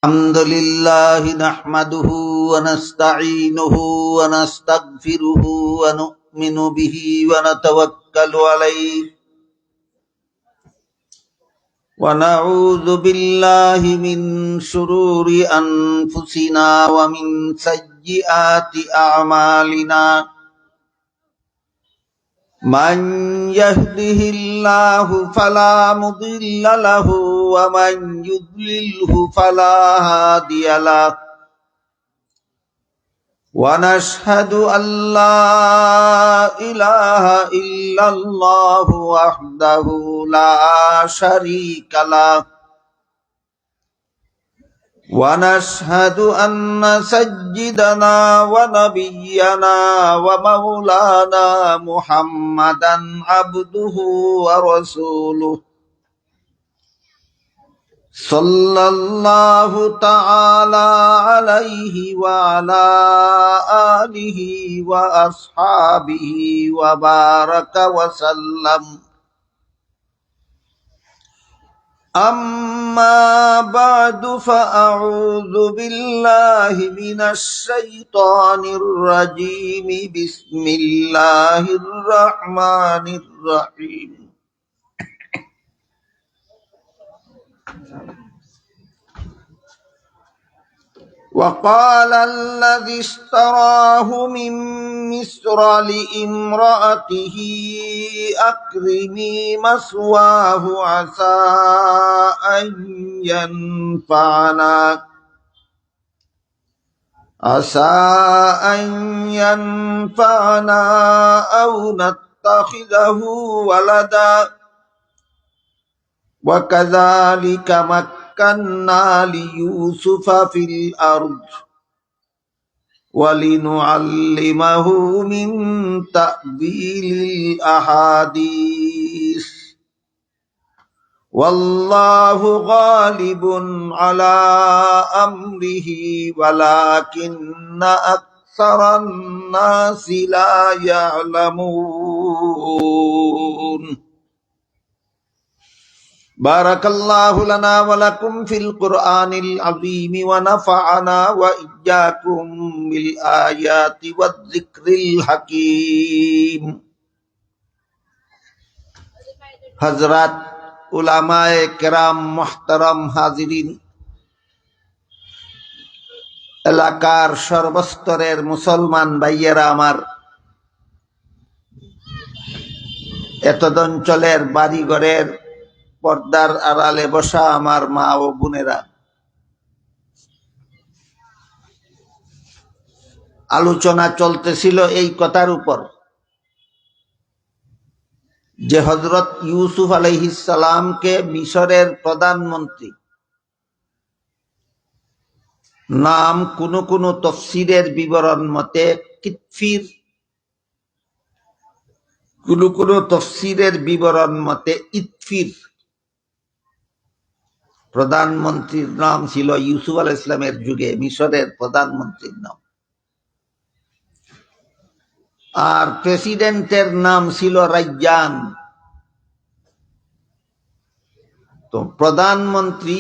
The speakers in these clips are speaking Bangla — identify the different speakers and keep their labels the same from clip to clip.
Speaker 1: الحمد لله نحمده ونستعينه ونستغفره ونؤمن به ونتوكل عليه ونعوذ بالله من شرور أنفسنا ومن سيئات أعمالنا من يهده الله فلا مضل له ومن يضلله فلا هادي له ونشهد أن لا إله إلا الله وحده لا شريك له ونشهد أن سيدنا ونبينا ومولانا محمدا عبده ورسوله صلى الله تعالى عليه وعلى آله وأصحابه وبارك وسلم أما بعد فأعوذ بالله من الشيطان الرجيم بسم الله الرحمن الرحيم وقال الذي اشتراه من مصر لامرأته أكرمي مثواه عسى أن ينفعنا أو نتخذه ولدا وكذلك مكنا ليوسف في الأرض ولنعلمه من تأويل الأحاديث والله غالب على أمره ولكن أكثر الناس لا يعلمون بارك الله لنا ولكم في القرآن العظيم ونفعنا وإياكم بالآيات والذكر الحكيم হযরত উলামায়ে কেরাম মুহতারাম হাজিরিন এলাকার সর্বস্তরের মুসলমান ভাইয়েরা আমার এতদঞ্চলের বাড়িঘরের পর্দার আড়ালে বসা আমার মা ও বোনেরা, আলোচনা চলতেছিল এই কথার উপর যে হযরত ইউসুফ আলাইহিস সালামকে মিশরের প্রধানমন্ত্রী নাম কোন তাফসীরের বিবরণ মতে কিতফির, কোন তাফসীরের বিবরণ মতে ইতফির প্রধানমন্ত্রীর নাম ছিল ইউসুফ আলাইহিস সালামের যুগে মিশরের প্রধানমন্ত্রীর নাম, আর প্রেসিডেন্টের নাম ছিল রাইয়ান। তো প্রধানমন্ত্রী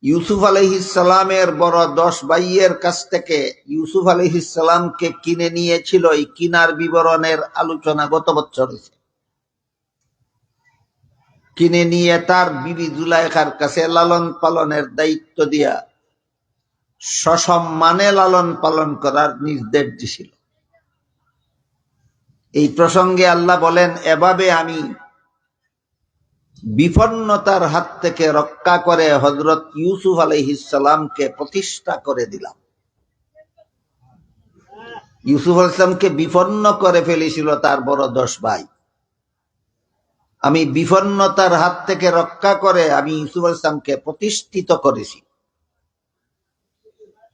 Speaker 1: ইউসুফ আলাইহিস সালামের বড় 10 ভাইয়ের কাছ থেকে ইউসুফ আলাইহিস সালামকে কিনে নিয়েছিল। এই কিনার বিবরণের আলোচনা গত বছর হয়েছে। কিনে নিয়ে তার বিবি জুলাইখার কাছে লালন পালনের দায়িত্ব দিয়া সসম্মানে লালন পালন করার নির্দেশ দিছিল। এই প্রসঙ্গে আল্লাহ বলেন, এভাবে আমি বিপন্নতার হাত থেকে রক্ষা করে হযরত ইউসুফ আলাইহিস সালামকে প্রতিষ্ঠা করে দিলাম। ইউসুফ আলাইহিস সালামকে বিপন্ন করে ফেলেছিল তার বড় 10 ভাই। আমি বিপন্নতার হাত থেকে রক্ষা করে আমি ইউসুফ আলাইহিস সালামকে প্রতিষ্ঠিত করেছি।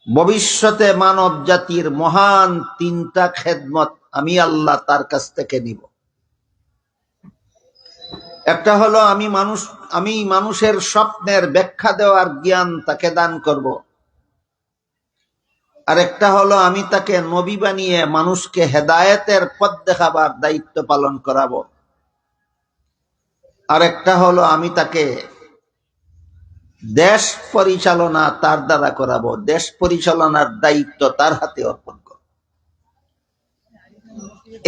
Speaker 1: ভবিষ্যতে মানব জাতির মহান 3টা খেদমত আমি আল্লাহ তার কাছ থেকে নিব। একটা হলো আমি মানুষের স্বপ্নের ব্যাখ্যা দেওয়ার জ্ঞান তাকে দান করব। আর একটা হলো আমি তাকে নবী বানিয়ে মানুষকে হেদায়েতের পথ দেখাবার দায়িত্ব পালন করাবো। আর একটা হলো আমি তাকে দেশ পরিচালনা তার দ্বারা করাবো, দেশ পরিচালনার দায়িত্ব তার হাতে অর্পণ করব।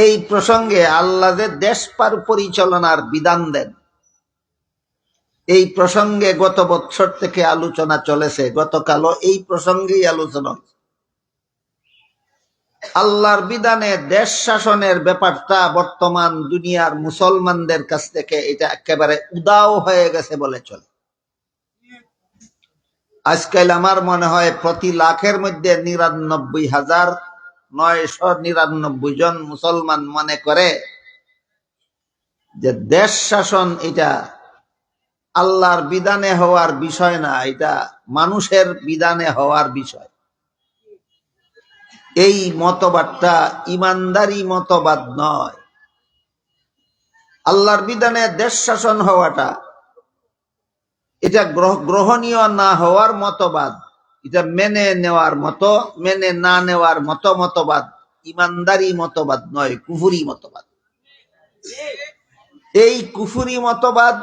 Speaker 1: এই প্রসঙ্গে আল্লাহ যে দেশ পরিচালনার বিধান দেন, এই প্রসঙ্গে গত বছর থেকে আলোচনা চলেছে, গতকালও এই প্রসঙ্গেই আলোচনা হয়েছে। আল্লাহর বিধানে দেশ শাসনের ব্যাপারটা বর্তমান দুনিয়ার মুসলমানদের কাছ থেকে এটা একেবারে উদাও হয়ে গেছে বলে চলে। আজকাল আমার মনে হয় প্রতি লাখের মধ্যে ৯৯,৯৯৯ জন মুসলমান মনে করে যে দেশ শাসন এটা আল্লাহর বিধানে হওয়ার বিষয় না, এটা মানুষের বিধানে হওয়ার বিষয়। এই মতবাদটা ইমানদারি মতবাদ নয়। আল্লাহর বিধানে দেশ শাসন হওয়াটা এটা গ্রহণীয় না হওয়ার মতবাদ, এটা মেনে নেওয়ার মতো, মেনে না নেওয়ার মতো মতবাদ ইমানদারি মতবাদ নয়, কুফরি মতবাদ। এই কুফরি মতবাদ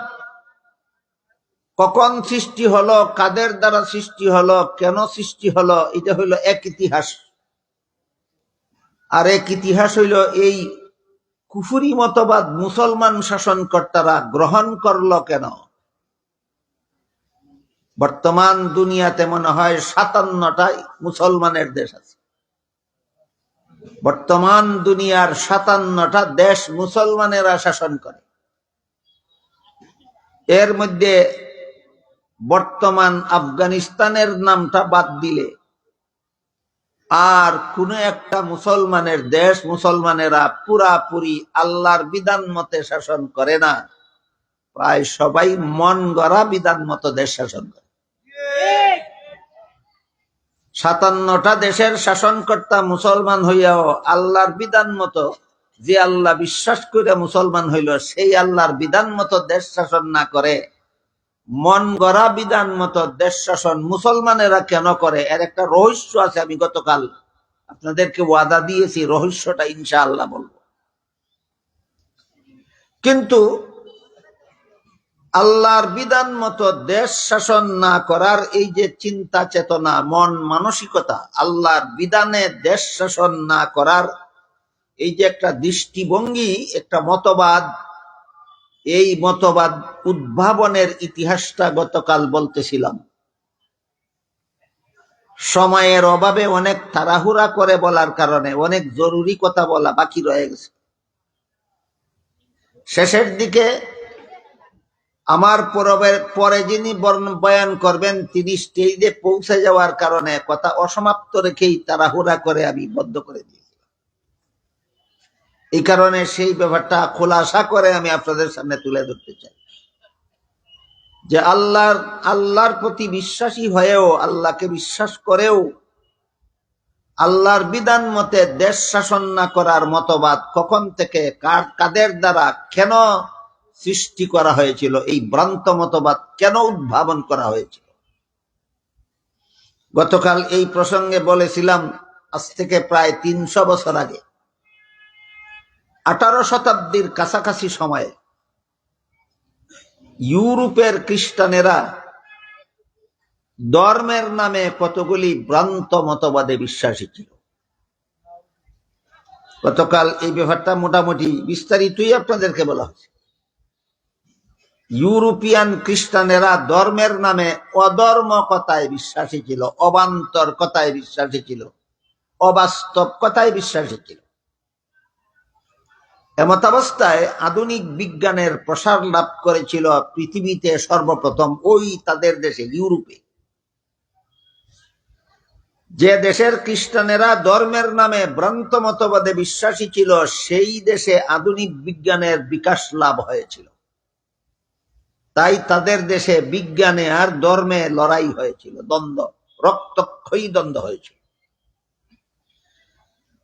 Speaker 1: কখন সৃষ্টি হলো, কাদের দ্বারা সৃষ্টি হলো, কেন সৃষ্টি হলো, এটা হইল এক ইতিহাস। আর এক ইতিহাস হইল এই কুফরি মতবাদ মুসলমান শাসনকর্তারা গ্রহণ করলো কেন। বর্তমান দুনিয়াতে মনে হয় ৫৭টা মুসলমানের দেশ আছে। বর্তমান দুনিয়ার ৫৭টা দেশ মুসলমানেরা শাসন করে। এর মধ্যে বর্তমান আফগানিস্তানের নামটা বাদ দিলে আর কোন একটা মুসলমানের দেশ মুসলমানেরা পুরাপুরি আল্লাহর বিধান মতে শাসন করে না। প্রায় সবাই মন গড়া বিধান মতো দেশ শাসন করে। ৫৭টা দেশের শাসনকর্তা মুসলমান হইয়াও আল্লাহর বিধান মতো, যে আল্লাহ বিশ্বাস করে মুসলমান হইল সেই আল্লাহর বিধান মতো দেশ শাসন না করে মন গড়া বিধান মতো দেশ শাসন মুসলমানেরা কেন করে, এর একটা রহস্য আছে। আমি গতকাল আপনাদেরকে ওয়াদা দিয়েছি, রহস্যটা ইনশাআল্লাহ বলবো। কিন্তু আল্লাহর বিধান মতো দেশ শাসন না করার এই যে চিন্তা চেতনা, মন মানসিকতা, আল্লাহর বিধানে দেশ শাসন না করার এই যে একটা দৃষ্টিভঙ্গি, একটা মতবাদ, এই মতবাদ উদ্ভাবনের ইতিহাসটা গতকাল বলতেছিলাম। সময়ের অভাবে অনেক তাড়াহুড়া করে বলার কারণে অনেক জরুরি কথা বলা বাকি রয়ে গেছে। শেষের দিকে আমার পরে যিনি বয়ান করবেন তিনি স্টেজে পৌঁছে যাওয়ার কারণে কথা অসমাপ্ত রেখেই তাড়াহুড়া করে আমি বন্ধ করে দিয়েছি। এই কারণে সেই ব্যাপারটা খোলাসা করে আমি আপনাদের সামনে তুলে ধরতে চাই যে আল্লাহর প্রতি বিশ্বাসী হয়েও, আল্লাহকে বিশ্বাস করেও আল্লাহর বিধান মতে দেশ শাসন না করার মতবাদ কখন থেকে, কাদের দ্বারা, কেন সৃষ্টি করা হয়েছিল, এই ভ্রান্ত মতবাদ কেন উদ্ভাবন করা হয়েছিল। গতকাল এই প্রসঙ্গে বলেছিলাম আজ থেকে প্রায় ৩০০ বছর আগে ১৮ শতাব্দীর কাছাকাছি সময়ে ইউরোপের খ্রিস্টানেরা ধর্মের নামে কতগুলি ভ্রান্ত মতবাদে বিশ্বাসী ছিল। গতকাল এই ব্যাপারটা মোটামুটি বিস্তারিতই আপনাদেরকে বলা হয়েছে। ইউরোপিয়ান খ্রিস্টানেরা ধর্মের নামে অধর্ম কথায় বিশ্বাসী ছিল, অবান্তর কথায় বিশ্বাসী ছিল, অবাস্তব কথায় বিশ্বাসী ছিল। এমতাবস্থায় আধুনিক বিজ্ঞানের প্রসার লাভ করেছিল পৃথিবীতে সর্বপ্রথম ওই তাদের দেশে, ইউরোপে। যে দেশের খ্রিস্টানেরা ধর্মের নামে ভ্রান্ত মতবাদে বিশ্বাসী ছিল সেই দেশে আধুনিক বিজ্ঞানের বিকাশ লাভ হয়েছিল। তাই তাদের দেশে বিজ্ঞানে আর ধর্মে লড়াই হয়েছিল, দ্বন্দ্ব, রক্তক্ষয়ী দ্বন্দ্ব হয়েছিল।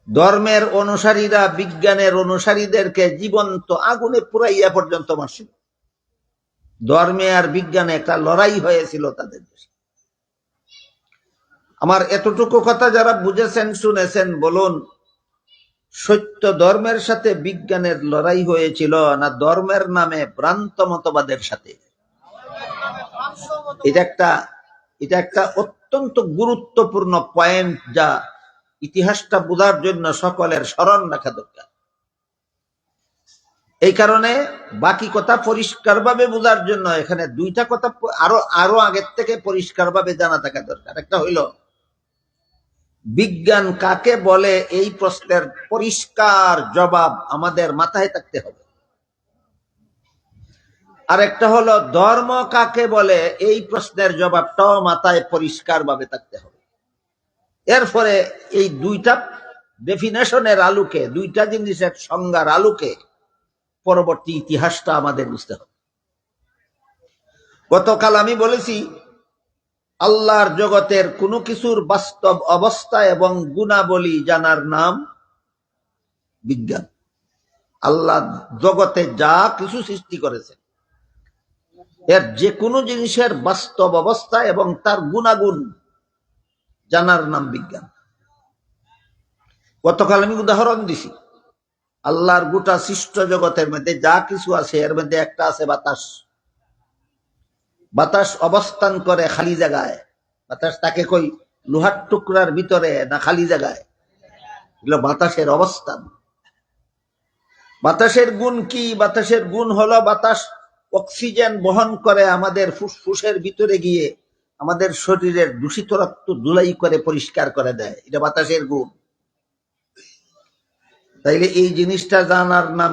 Speaker 1: ধর্মের অনুসারীরা বিজ্ঞানের অনুসারীদেরকে জীবন্ত আগুনে পুরাইয়া পর্যন্ত মারছিল। ধর্মে আর বিজ্ঞানে একটা লড়াই হয়েছিল তাদের দেশে। আমার এতটুকু কথা যারা বুঝেছেন, শুনেছেন, বলুন, সত্য ধর্মের সাথে বিজ্ঞানের লড়াই হয়েছিল না ধর্মের নামে ভ্রান্ত মতবাদের সাথে? এটা একটা এটা একটা অত্যন্ত গুরুত্বপূর্ণ পয়েন্ট, যা ইতিহাসটা বোঝার জন্য সকলের স্মরণ রাখা দরকার। এই কারণে বাকি কথা পরিষ্কারভাবে বোঝার জন্য এখানে দুইটা কথা আরো আগের থেকে পরিষ্কারভাবে জানা থাকা দরকার। একটা হইল বিজ্ঞান কাকে বলে, এই প্রশ্নের পরিষ্কার জবাব আমাদের মাথায় থাকতে হবে। আর একটা হলো ধর্ম কাকে বলে, এই প্রশ্নের জবাবটাও মাথায় পরিষ্কারভাবে থাকতে হবে। এরপরে এই দুইটা ডেফিনেশনের আলোকে, দুইটা জিনিসের সংজ্ঞার আলোকে পরবর্তী ইতিহাসটা আমাদের বুঝতে হবে। গতকাল আমি বলেছি, আল্লাহর জগতের কোনো কিছুর বাস্তব অবস্থা এবং গুণাবলী জানার নাম বিজ্ঞান। আল্লাহ জগতে যা কিছু সৃষ্টি করেছেন, এর যে কোনো জিনিসের বাস্তব অবস্থা এবং তার গুণাগুণ জানার নাম বিজ্ঞান। গতকাল আমি উদাহরণ দিছি, আল্লাহর গোটা সৃষ্ট জগতের মধ্যে যা কিছু আছে, এর মধ্যে একটা আছে বাতাস। বাতাস অবস্থান করে খালি জায়গায়। বাতাস তাকে কই লোহার টুকরার ভিতরে না খালি জায়গায়? এগুলো বাতাসের অবস্থান। বাতাসের গুণ কি? বাতাসের গুণ হলো বাতাস অক্সিজেন বহন করে আমাদের ফুসফুসের ভিতরে গিয়ে আমাদের শরীরের দূষিত রক্ত ধুলাই করে পরিষ্কার করে দেয়। এটা বাতাসের গুণ। তাইলে এই জিনিসটা জানার নাম,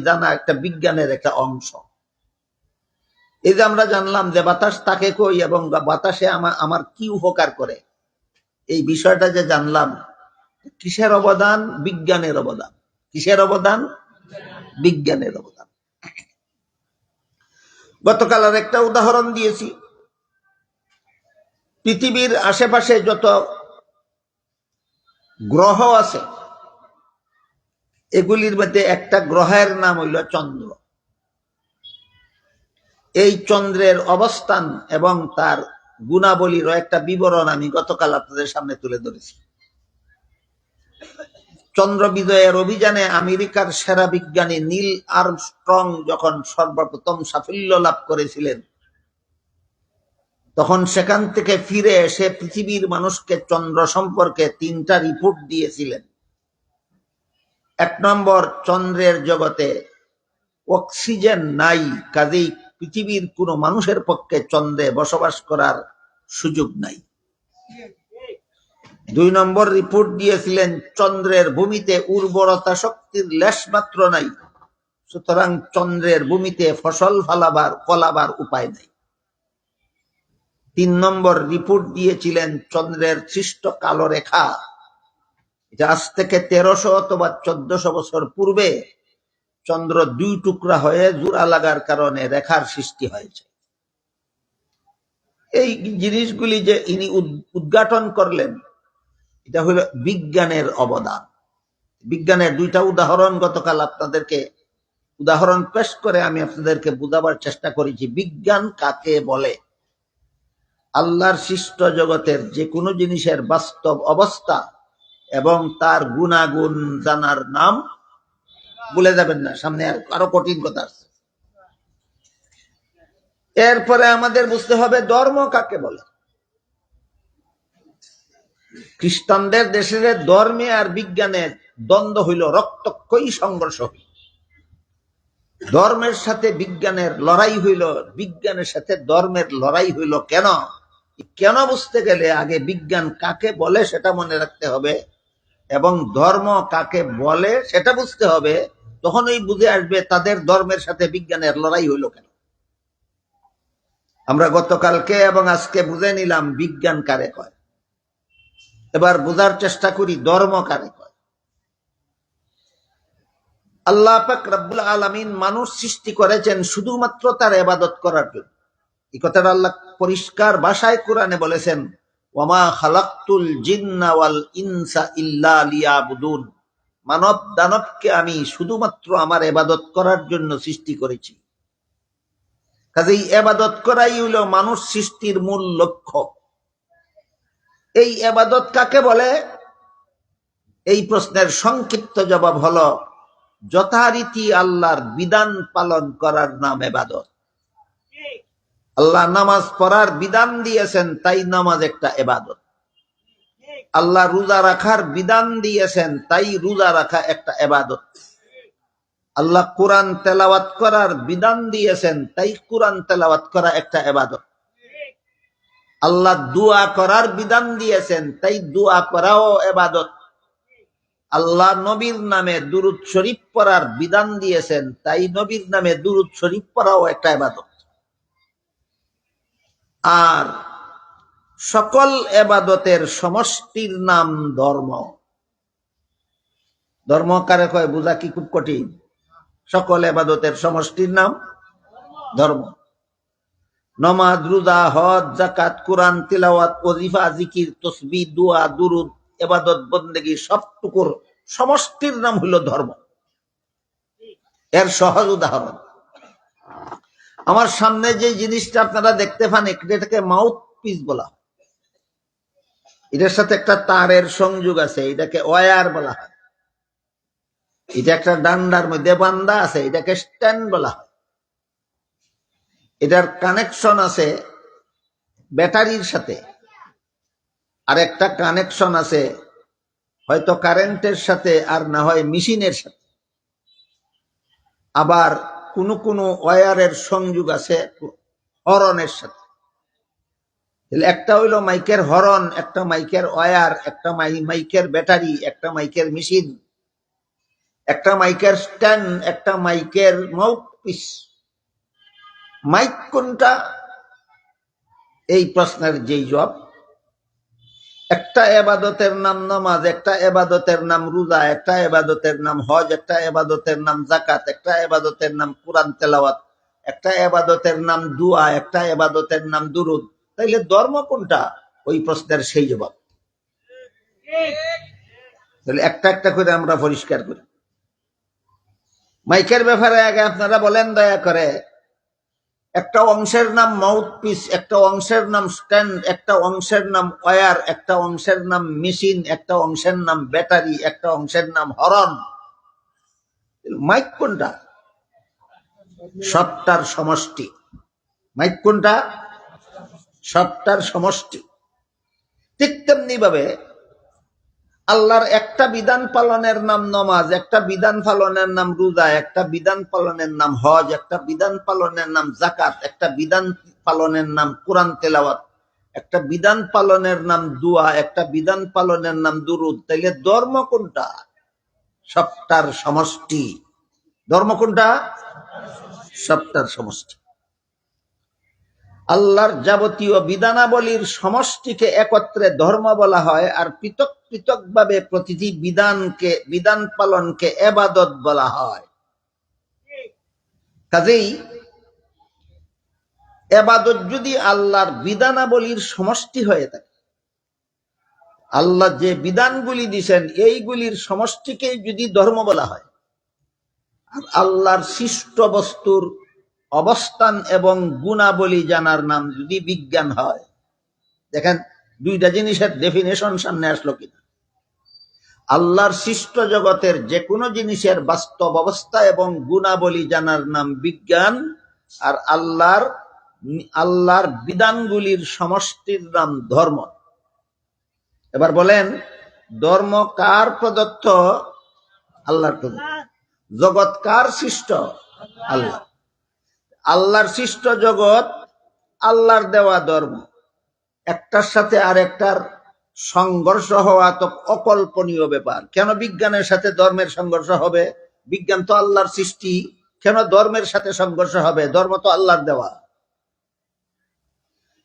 Speaker 1: জানা একটা বিজ্ঞানের একটা অংশ। এই যে আমরা জানলাম যে বাতাস তাকে কই এবং বাতাসে আমার কি উপকার করে, এই বিষয়টা যে জানলাম, কিসের অবদান? বিজ্ঞানের অবদান। কিসের অবদান? বিজ্ঞানের অবদান। গতকাল আর একটা উদাহরণ দিয়েছি, পৃথিবীর আশেপাশে যত গ্রহ আছে, এগুলির মধ্যে একটা গ্রহের নাম হইল চন্দ্র। এই চন্দ্রের অবস্থান এবং তার গুণাবলীর একটা বিবরণ আমি গতকাল আপনাদের সামনে তুলে ধরেছি। চন্দ্র বিজয়ের অভিযানে আমেরিকার সেরা বিজ্ঞানী নীল আর্মস্ট্রং যখন সর্বপ্রথম সাফল্য লাভ করেছিলেন, তখন সেখান থেকে ফিরে এসে পৃথিবীর মানুষকে চন্দ্র সম্পর্কে 3টা রিপোর্ট দিয়েছিলেন। 1 নম্বর, চন্দ্রের জগতে অক্সিজেন নাই, কাজেই পৃথিবীর কোনো মানুষের পক্ষে চন্দ্রে বসবাস করার সুযোগ নাই। 2 নম্বর রিপোর্ট দিয়েছিলেন, চন্দ্রের ভূমিতে উর্বরতা শক্তির লেশ মাত্র নাই, সুতরাং চন্দ্রের ভূমিতে ফসল ফলাবার উপায় নাই। 3 নম্বর রিপোর্ট দিয়েছিলেন, চন্দ্রের সৃষ্ট কালো রেখা, এটা আজ থেকে 1300 অথবা 1400 বছর পূর্বে চন্দ্র 2 টুকরা হয়ে জোড়া লাগার কারণে রেখার সৃষ্টি হয়েছে। এই জিনিসগুলি যে ইনি উদ্ঘাটন করলেন, এটা হলো বিজ্ঞানের অবদান। বিজ্ঞানের 2টা উদাহরণ গতকাল আপনাদেরকে উদাহরণ পেশ করে আমি আপনাদেরকে বোঝাবার চেষ্টা করেছি বিজ্ঞান কাকে বলে। আল্লাহর সৃষ্ট জগতের যে কোনো জিনিসের বাস্তব অবস্থা এবং তার গুণাগুণ জানার নাম, ভুলে যাবেন না, সামনে আরো কঠিন কথা আছে। এরপরে আমাদের বুঝতে হবে ধর্ম কাকে বলে। খ্রিস্টানদের দেশে ধর্মে আর বিজ্ঞানের দ্বন্দ্ব হইল, রক্তক্ষয়ী সংঘর্ষ হইল। ধর্মের সাথে বিজ্ঞানের লড়াই হইল, বিজ্ঞানের সাথে ধর্মের লড়াই হইল। কেন বুঝতে গেলে আগে বিজ্ঞান কাকে বলে সেটা মনে রাখতে হবে এবং ধর্ম কাকে বলে সেটা বুঝতে হবে। তখনই বুঝে আসবে তাদের ধর্মের সাথে বিজ্ঞানের লড়াই হইল কেন। আমরা গতকালকে এবং আজকে বুঝে নিলাম বিজ্ঞান কারে কয়। এবার বোঝার চেষ্টা করি ধর্ম কারে কয়। আল্লাহ পাক রব্বুল আলামিন মানুষ সৃষ্টি করেছেন শুধুমাত্র তার ইবাদত করার জন্য। এই কথাটা আল্লাহ পরিষ্কার ভাষায় কোরআনে বলেছেন, ওয়ামা খালাকতুল জিন্না ওয়াল ইনসা ইল্লা লিয়াবুদুন। মানব দানবকে আমি শুধুমাত্র আমার ইবাদত করার জন্য সৃষ্টি করেছি। কাজেই ইবাদত করাই হলো মানুষ সৃষ্টির মূল লক্ষ্য। এই ইবাদত কাকে বলে? এই প্রশ্নের সংক্ষিপ্ত জবাব হলো, যথারীতি আল্লাহর বিধান পালন করার নাম ইবাদত। আল্লাহ নামাজ পড়ার বিধান দিয়েছেন, তাই নামাজ একটা ইবাদত। আল্লাহ রোজা রাখার বিধান দিয়েছেন, তাই রোজা রাখা একটা ইবাদত। আল্লাহ কোরআন তেলাওয়াত করার বিধান দিয়েছেন, তাই কোরআন তেলাওয়াত করা একটা ইবাদত। আল্লাহ দোয়া করার বিধান দিয়েছেন, তাই দোয়া করাও ইবাদত। আল্লাহ নবীর নামে দুরূদ শরীফ পড়ার বিধান দিয়েছেন, তাই নবীর নামে দুরূদ শরীফ পড়াও একটা ইবাদত। আর সকল ইবাদতের সমষ্টির নাম ধর্ম। ধর্ম কারে কয় বুঝা কি খুব কঠিন। সকল ইবাদতের সমষ্টির নাম ধর্ম। নামাজ, রোজা, হজ, যাকাত, কোরআন তিলাওয়াত, ওয়াজিফা, জিকির, তাসবিহ, দোয়া, দুরূদ, ইবাদত, বন্দেগী সবটুকুর সমষ্টির নাম হলো ধর্ম। এর সহজ উদাহরণ, আমার সামনে যে জিনিসটা আপনারা দেখতে পান, এটাকে মাউথ পিস বলা হয়। এটার সাথে একটা তারের সংযোগ আছে, এটাকে ওয়্যার বলা হয়। এটা একটা ডান্ডার মধ্যে বান্ধা আছে, এটাকে স্ট্যান্ড বলা হয়। এটার কানেকশন আছে ব্যাটারির সাথে, আর একটা কানেকশন আছে হয়তো কারেন্টের সাথে, আর না হয় মেশিনের সাথে। আবার কোনো কোনো ওয়্যারের সংযোগ আছে হরনের সাথে। একটা হইল মাইকের হরন, একটা মাইকের ওয়্যার, একটা মাইকের ব্যাটারি, একটা মাইকের মেশিন, একটা মাইকের স্ট্যান্ড, একটা মাইকের মাউথপিস। মাইক কোনটা? এই প্রশ্নের যেই জবাব, একটা ইবাদতের নাম নামাজ, একটা ইবাদতের নাম রোজা, একটা ইবাদতের নাম হজ, একটা ইবাদতের নাম যাকাত, একটা ইবাদতের নাম কোরআন তেলাওয়াত, একটা ইবাদতের নাম দোয়া, একটা ইবাদতের নাম দুরূদ। তাইলে ধর্ম কোনটা? ওই প্রশ্নের সেই জবাব। তাহলে একটা একটা করে আমরা পরিষ্কার করি। মাইকের ব্যাপারে আগে আপনারা বলেন দয়া করে। একটা অংশের নাম মাউথপিস, একটা অংশের নাম স্ট্যান্ড, একটা অংশের নাম ওয়্যার, একটা অংশের নাম মেশিন, একটা অংশের নাম ব্যাটারি, একটা অংশের নাম হরন। মাইক কোনটা? সবটার সমষ্টি। মাইক কোনটা? সবটার সমষ্টি। ঠিক তেমনি ভাবে আল্লাহর একটা বিধান পালনের নাম নামাজ, একটা বিধান পালনের নাম রোজা, একটা বিধান পালনের নাম হজ, একটা বিধান পালনের নাম যাকাত, একটা বিধান পালনের নাম কোরআন তেলাওয়াত, একটা বিধান পালনের নাম দোয়া, একটা বিধান পালনের নাম দুরূদ। তাইলে ধর্ম কোনটা? সবটার সমষ্টি। ধর্ম কোনটা? সবটার সমষ্টি। আল্লাহর যাবতীয় বিধানাবলীর সমষ্টিকে একত্রে ধর্ম বলা হয়, আর পৃথক পৃথক ভাবে প্রতিটি বিধান পালনকে ইবাদত বলা হয়। কাজেই ইবাদত যদি আল্লাহর বিধানাবলীর সমষ্টি হয়ে থাকে, আল্লাহ যে বিধানগুলি দিয়েছেন এইগুলির সমষ্টিকে যদি ধর্ম বলা হয়, আর আল্লাহর সৃষ্ট বস্তুর অবস্থান এবং গুণাবলী জানার নাম যদি বিজ্ঞান হয়, দেখেন দুইটা জিনিসের ডেফিনেশন সামনে আসলো কিনা। আল্লাহর সৃষ্ট জগতের যে কোনো জিনিসের বাস্তব অবস্থা এবং গুণাবলী জানার নাম বিজ্ঞান, আর আল্লাহর বিধানগুলির সমষ্টির নাম ধর্ম। এবার বলেন, ধর্ম কার প্রদত্ত? আল্লাহর প্রদত্ত। জগৎ কার সৃষ্ট? আল্লাহ। আল্লাহর সৃষ্ট জগৎ, আল্লাহর দেওয়া ধর্ম, একটার সাথে আরেকটার সংঘর্ষ হওয়া তো অকল্পনীয় ব্যাপার। কেন বিজ্ঞানের সাথে ধর্মের সংঘর্ষ হবে? বিজ্ঞান তো আল্লাহর সৃষ্টি, কেন ধর্মের সাথে সংঘর্ষ হবে? ধর্ম তো আল্লাহর দেওয়া।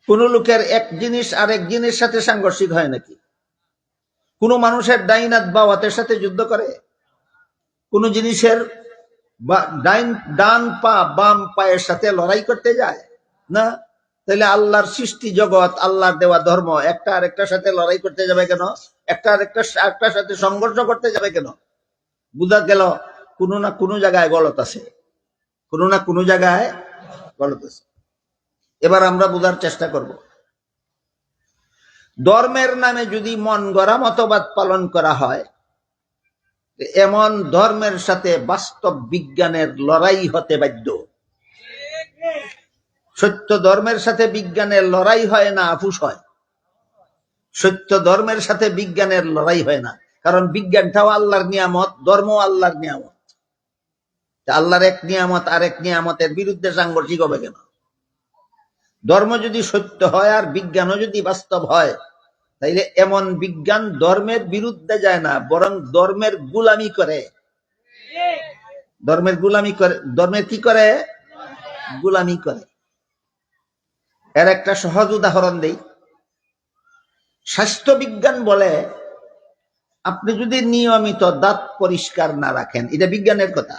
Speaker 1: কোন লোকের এক জিনিস আরেক জিনিসের সাথে সাংঘর্ষিক হয় নাকি? কোন মানুষের ডাইন হাত বাম হাতের সাথে যুদ্ধ করে? কোন জিনিসের ডান পা বাম পায়ের সাথে লড়াই করতে যায় না। তাহলে আল্লাহর সৃষ্টি জগৎ, আল্লাহর দেওয়া ধর্ম একটা আরেকটার সাথে লড়াই করতে যাবে কেন? একটা আরেকটার সাথে সংঘর্ষ করতে যাবে কেন? বুঝা গেল কোনো না কোনো জায়গায় গলত আছে, কোনো না কোনো জায়গায় গলত আছে। এবার আমরা বোঝার চেষ্টা করব। ধর্মের নামে যদি মন গড়া মতবাদ পালন করা হয়, এমন ধর্মের সাথে বাস্তব বিজ্ঞানের লড়াই হতে বাধ্য। সত্য ধর্মের সাথে বিজ্ঞানের লড়াই হয় না, আপুস হয়। সত্য ধর্মের সাথে বিজ্ঞানের লড়াই হয় না, কারণ বিজ্ঞানটাও আল্লাহর নিয়ামত, ধর্ম আল্লাহর নিয়ামত। আল্লাহর এক নিয়ামত আর এক নিয়ামতের বিরুদ্ধে সাংঘর্ষিক হবে কেন? ধর্ম যদি সত্য হয় আর বিজ্ঞানও যদি বাস্তব হয়, তাইলে এমন বিজ্ঞান ধর্মের বিরুদ্ধে যায় না, বরং ধর্মের গুলামি করে। ধর্মের গুলামি করে। ধর্মের কি করে? গুলামি করে। এর একটা সহজ উদাহরণ দেই। স্বাস্থ্য বিজ্ঞান বলে আপনি যদি নিয়মিত দাঁত পরিষ্কার না রাখেন, এটা বিজ্ঞানের কথা।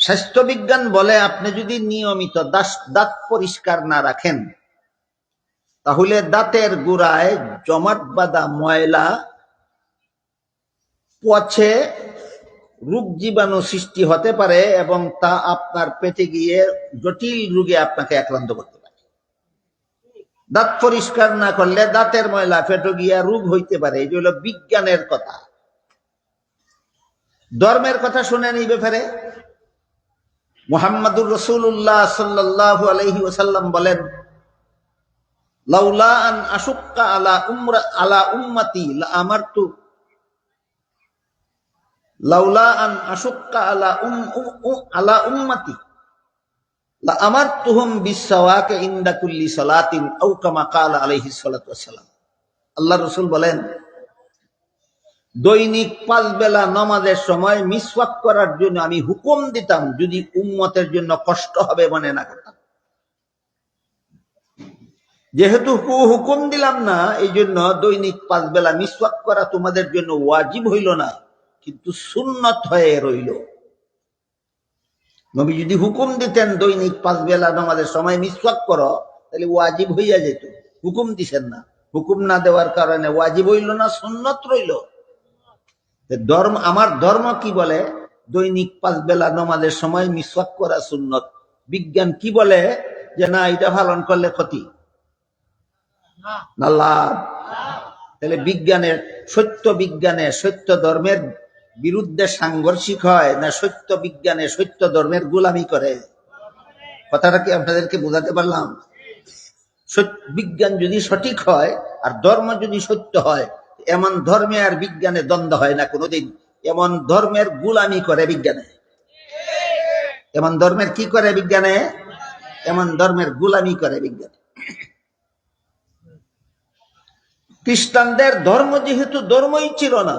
Speaker 1: স্বাস্থ্য বিজ্ঞান বলে আপনি যদি নিয়মিত দাঁত পরিষ্কার না রাখেন, তাহলে দাঁতের গোড়ায় জমাট বাঁধা ময়লা পচে রোগ জীবাণু সৃষ্টি হতে পারে এবং তা আপনার পেটে গিয়ে জটিল রোগে আপনাকে আক্রান্ত করতে পারে। দাঁত পরিষ্কার না করলে দাঁতের ময়লা পেটে গিয়া রোগ হইতে পারে। এই হলো বিজ্ঞানের কথা। ধর্মের কথা শুনেন এই ব্যাপারে। মুহাম্মাদুর রাসূলুল্লাহ সাল্লাল্লাহু আলাইহি ওয়াসাল্লাম বলেন, লাউলা আন আশুক্কা আলা উম্মতি লা আমারতু লাউলা আন আশুক্কা আলা উম্মতি লা আমারতুহুম বিসওয়াকি ইনদা কুল্লি সালাতিন আও কামা ক্বালা আলাইহিস সালাতু ওয়াসসালাম। আল্লাহর রাসূল বলেন, দৈনিক 5 বেলা নামাজের সময় মিসওয়াক করার জন্য আমি হুকুম দিতাম, যদি উম্মতের জন্য কষ্ট হবে মনে না করতাম। যেহেতু হুকুম দিলাম না, এই জন্য দৈনিক 5 বেলা মিসওয়াক করা তোমাদের জন্য ওয়াজিব হইল না, কিন্তু সুন্নত হয়ে রইল। নবী যদি হুকুম দিতেন দৈনিক 5 বেলা নামাজের সময় মিসওয়াক করো, তাহলে ওয়াজিব হইয়া যেত। হুকুম দিছেন না, হুকুম না দেওয়ার কারণে ওয়াজিব হইল না, সুন্নত রইল। ধর্ম, আমার ধর্ম কি বলে? দৈনিক 5 বেলা নামাজের সময় মিসওয়াক করা সুন্নত। বিজ্ঞান কি বলে? যে না, এটা পালন করলে ক্ষতি না লাভ। তাহলে বিজ্ঞানের, সত্য বিজ্ঞানে সত্য ধর্মের বিরুদ্ধে সাংঘর্ষিক হয় না সত্য বিজ্ঞানে সত্য ধর্মের গোলামি করে? কথাটা কি আপনাদেরকে বোঝাতে পারলাম? বিজ্ঞান যদি সঠিক হয় আর ধর্ম যদি সত্য হয়, এমন ধর্মে আর বিজ্ঞানে দ্বন্দ্ব হয় না কোনোদিন। এমন ধর্মের গোলামি করে বিজ্ঞানে। এমন ধর্মের কি করে বিজ্ঞানে? এমন ধর্মের গোলামি করে বিজ্ঞানে। খ্রিস্টানদের ধর্ম যেহেতু ধর্মই ছিল না,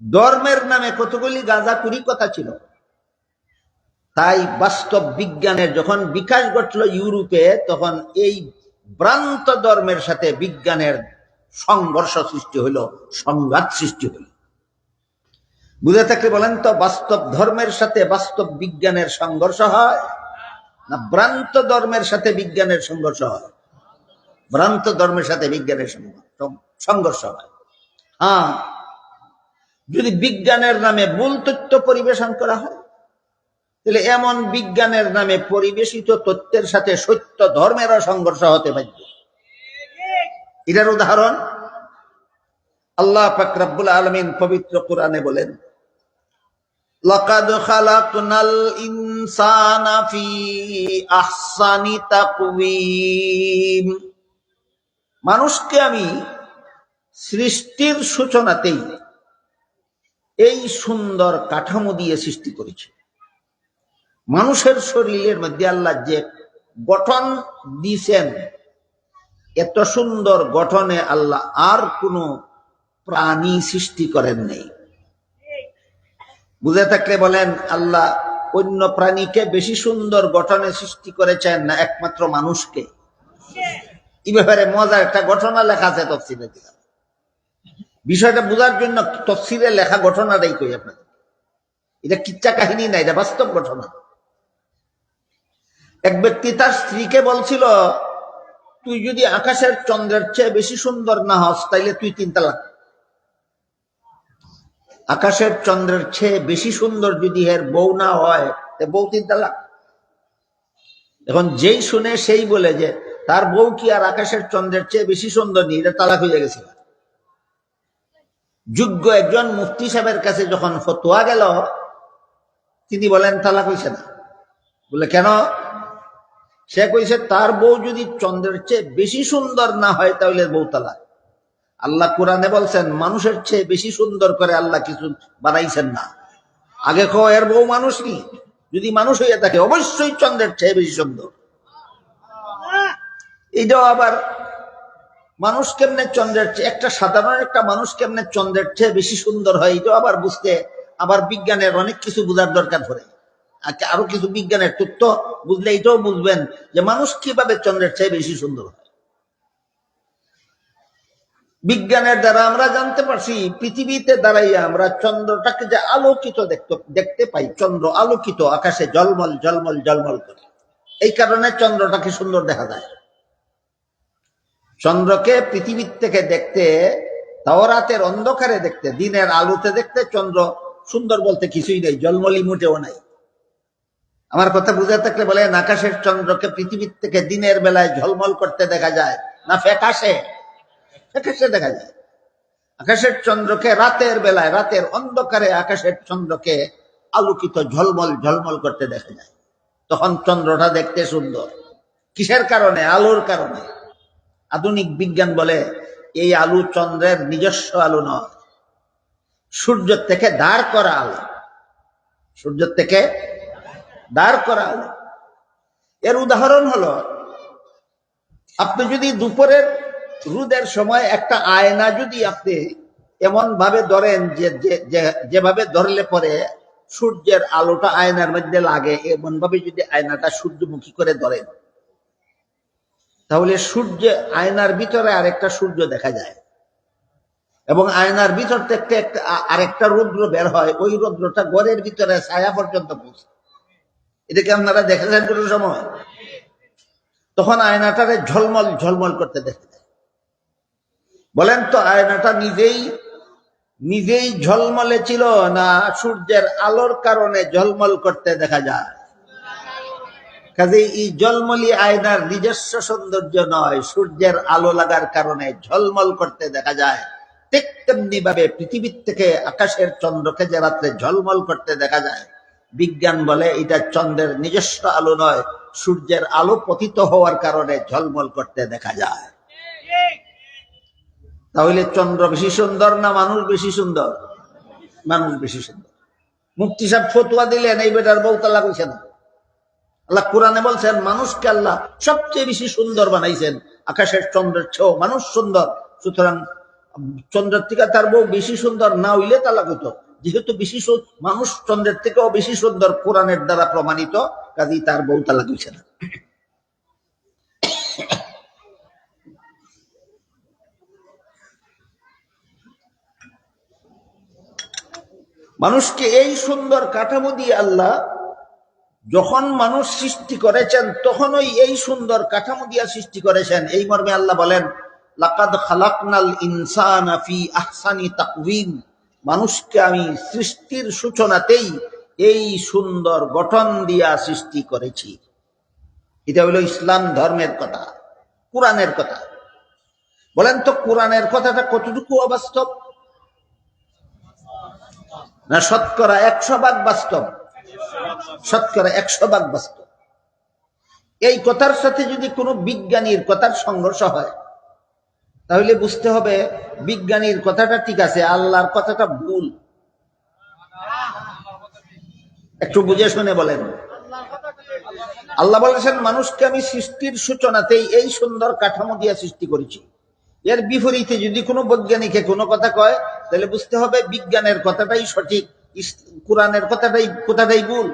Speaker 1: ধর্মের নামে কতগুলি গাঁজাখুরি কথা ছিল, তাই বাস্তব বিজ্ঞানের যখন বিকাশ ঘটল ইউরোপে, তখন এই ভ্রান্ত ধর্মের সাথে বিজ্ঞানের সংঘর্ষ সৃষ্টি হইল, সংঘাত সৃষ্টি হইল। বুঝে থাকলে বলেন তো, বাস্তব ধর্মের সাথে বাস্তব বিজ্ঞানের সংঘর্ষ হয় না ভ্রান্ত ধর্মের সাথে বিজ্ঞানের সংঘর্ষ হয়? ভ্রান্ত ধর্মের সাথে বিজ্ঞানের সংঘর্ষ হয়। হ্যাঁ, যদি বিজ্ঞানের নামে ভুল তথ্য পরিবেশন করা হয়, তাহলে এমন বিজ্ঞানের নামে পরিবেশিত তথ্যের সাথে সত্য ধর্মেরও সংঘর্ষ হতে পারে। এটার উদাহরণ আল্লাহ পাক রব্বুল আলামিন পবিত্র কোরআনে বলেন, লাকাদ খালাকনাল ইনসানা ফি আহসানি তাকওয়িম। মানুষকে আমি সৃষ্টির সূচনাতেই এই সুন্দর কাঠামো দিয়ে সৃষ্টি করেছি। মানুষের শরীরের মধ্যে আল্লাহ যে গঠন দিয়েছেন, এত সুন্দর গঠনে আল্লাহ আর কোন প্রাণী সৃষ্টি করেন নাই। বুঝে থাকলে বলেন, আল্লাহ অন্য প্রাণীকে বেশি সুন্দর গঠনে সৃষ্টি করেছেন না একমাত্র মানুষকে? এই ব্যাপারে মজার একটা ঘটনা লেখা আছে তফসিরে। বিষয়টা বোঝার জন্য তফসিরে লেখা ঘটনাটাই কই আপনাদের। এটা কিচ্ছা কাহিনী না, এটা বাস্তব ঘটনা। এক ব্যক্তি তার স্ত্রীকে বলছিল, তুই যদি আকাশের চন্দ্রের চেয়ে বেশি সুন্দর না হস, তাইলে তুই 3 তালাক। আকাশের চন্দ্রের চেয়ে বেশি সুন্দর যদি এর বউ না হয়, বউ 3 তালাক। এখন যেই শুনে সেই বলে যে তার বউ কি আর আকাশের চন্দ্রের চেয়ে বেশি সুন্দর নেই, এটা তালাক হয়ে গেছে। যোগ্য একজন মুফতি সাহেবের কাছে যখন ফতোয়া গেল, তিনি বলেন তালাক হয়েছে না। বলে কেন? সে কইছে তার বউ যদি চন্দ্রের চেয়ে বেশি সুন্দর না হয় তাহলে বউ তালাক। আল্লাহ কোরআনে বলছেন মানুষের চেয়ে বেশি সুন্দর করে আল্লাহ কিছু বানাইছেন না। আগে কো এর বউ মানুষ নি, যদি মানুষ হইয়া থাকে অবশ্যই চন্দ্রের চেয়ে বেশি সুন্দর। এটাও আবার মানুষ কেমনে চন্দ্রের চেয়ে, একটা সাধারণ একটা মানুষ কেমনে চন্দ্রের চেয়ে বেশি সুন্দর হয়, এটাও আবার বুঝতে আবার বিজ্ঞানের অনেক কিছু বোঝার দরকার পড়ে। আরো কিছু বিজ্ঞানের তথ্য বুঝলে এটাও বুঝবেন যে মানুষ কিভাবে চন্দ্রের চেয়ে বেশি সুন্দর হয়। বিজ্ঞানের দ্বারা আমরা জানতে পারছি পৃথিবীতে দাঁড়াইয়া আমরা চন্দ্রটাকে যে আলোকিত দেখতে পাই, চন্দ্র আলোকিত আকাশে জলমল জলমল জলমল করে, এই কারণে চন্দ্রটাকে সুন্দর দেখা যায়। চন্দ্রকে পৃথিবীর থেকে দেখতে, তাওরাতের অন্ধকারে দেখতে, দিনের আলোতে দেখতে চন্দ্র সুন্দর বলতে কিছুই নেই, জলমলি মোটেও নাই। আমার কথা বুঝে থাকলে বলেন, আকাশের চন্দ্রকে পৃথিবীর থেকে দিনের বেলায় ঝলমল করতে দেখা যায় না ফ্যাকাশে? ফ্যাকাশে দেখা যায়। আকাশের চন্দ্রকে রাতের বেলায়, রাতের অন্ধকারে আকাশের চন্দ্রকে আলোকিত ঝলমল ঝলমল করতে দেখা যায়। তখন চন্দ্রটা দেখতে সুন্দর। কিসের কারণে? আলোর কারণে। আধুনিক বিজ্ঞান বলে এই আলো চন্দ্রের নিজস্ব আলো নয়, সূর্য থেকে দাঁড় করা আলো। সূর্য থেকে দাঁড় করা আলো। এর উদাহরণ হলো, আপনি যদি দুপুরের রোদের সময় একটা আয়না যদি আপনি এমন ভাবে ধরেন যেভাবে ধরলে পরে সূর্যের আলোটা আয়নার মধ্যে লাগে, এমন ভাবে যদি আয়নাটা সূর্যমুখী করে ধরেন, তাহলে সূর্য, আয়নার ভিতরে আরেকটা সূর্য দেখা যায় এবং আয়নার ভিতর থেকে আরেকটা রৌদ্র বের হয়, ওই রৌদ্রটা ঘরের ভিতরে ছায়া পর্যন্ত পৌঁছে। এটাকে আপনারা দেখেছেন কোনো সময়? তখন আয়নাটারে ঝলমল ঝলমল করতে দেখা যায়। বলেন তো, আয়নাটা নিজেই ঝলমলে ছিল না সূর্যের আলোর কারণে ঝলমল করতে দেখা যায়? কাজেই এই ঝলমলি আয়নার নিজস্ব সৌন্দর্য নয়, সূর্যের আলো লাগার কারণে ঝলমল করতে দেখা যায়। ঠিক তেমনি ভাবে পৃথিবীর থেকে আকাশের চন্দ্রকে যে রাত্রে ঝলমল করতে দেখা যায়, বিজ্ঞান বলে এটা চন্দ্রের নিজস্ব আলো নয়, সূর্যের আলো পতিত হওয়ার কারণে ঝলমল করতে দেখা যায়। তাহলে চন্দ্র বেশি সুন্দর না মানুষ বেশি সুন্দর? মানুষ বেশি সুন্দর। মুফতি সাহেব ফতুয়া দিলেন, এই বেটার বউ তালাক হইছে না। আল্লাহ কোরআনে বলছেন মানুষকে আল্লাহ সবচেয়ে বেশি সুন্দর বানাইছেন, আকাশের চন্দ্রের চেয়েও মানুষ সুন্দর। সুতরাং চন্দ্রের থেকে তার বউ বেশি সুন্দর না হইলে তালাক হইতো। যেহেতু মানুষ চন্দ্রের থেকেও বেশি সুন্দর, কোরআনের দ্বারা প্রমাণিত, কাজেই তার বউ তালাক হইছে না। মানুষকে এই সুন্দর কাঠামো দিয়ে আল্লাহ যখন মানুষ সৃষ্টি করেছেন, তখনই এই সুন্দর কাঠামো দিয়া সৃষ্টি করেছেন। এই মর্মে আল্লাহ বলেন, লাকাদ খালাকনাল ইনসানা ফি আহসানি তাকওয়িম, মানুষকে আমি সৃষ্টির সূচনাতেই এই সুন্দর গঠন দিয়া সৃষ্টি করেছি। এটা হলো ইসলাম ধর্মের কথা, কোরআনের কথা। বলেন তো, কোরআনের কথাটা কতটুকু অবাস্তব? না শতকরা 100% বাস্তব? শতকরা 100% বাস্তব। এই কথার সাথে যদি কোনো বিজ্ঞানীর কথার সংঘর্ষ হয়, তাহলে বুঝতে হবে বিজ্ঞানীর কথাটা ঠিক আছে, আল্লাহর কথাটা ভুল। একটু বুঝে শুনে বলেন। আল্লাহ বলেছেন মানুষকে আমি সৃষ্টির সূচনাতেই এই সুন্দর কাঠামো দিয়ে সৃষ্টি করেছি। এর বিপরীতে যদি কোনো বৈজ্ঞানিকে কোনো কথা কয়, তাহলে বুঝতে হবে বিজ্ঞানের কথাটাই সঠিক, কোরআনের কথাটাই ভুল।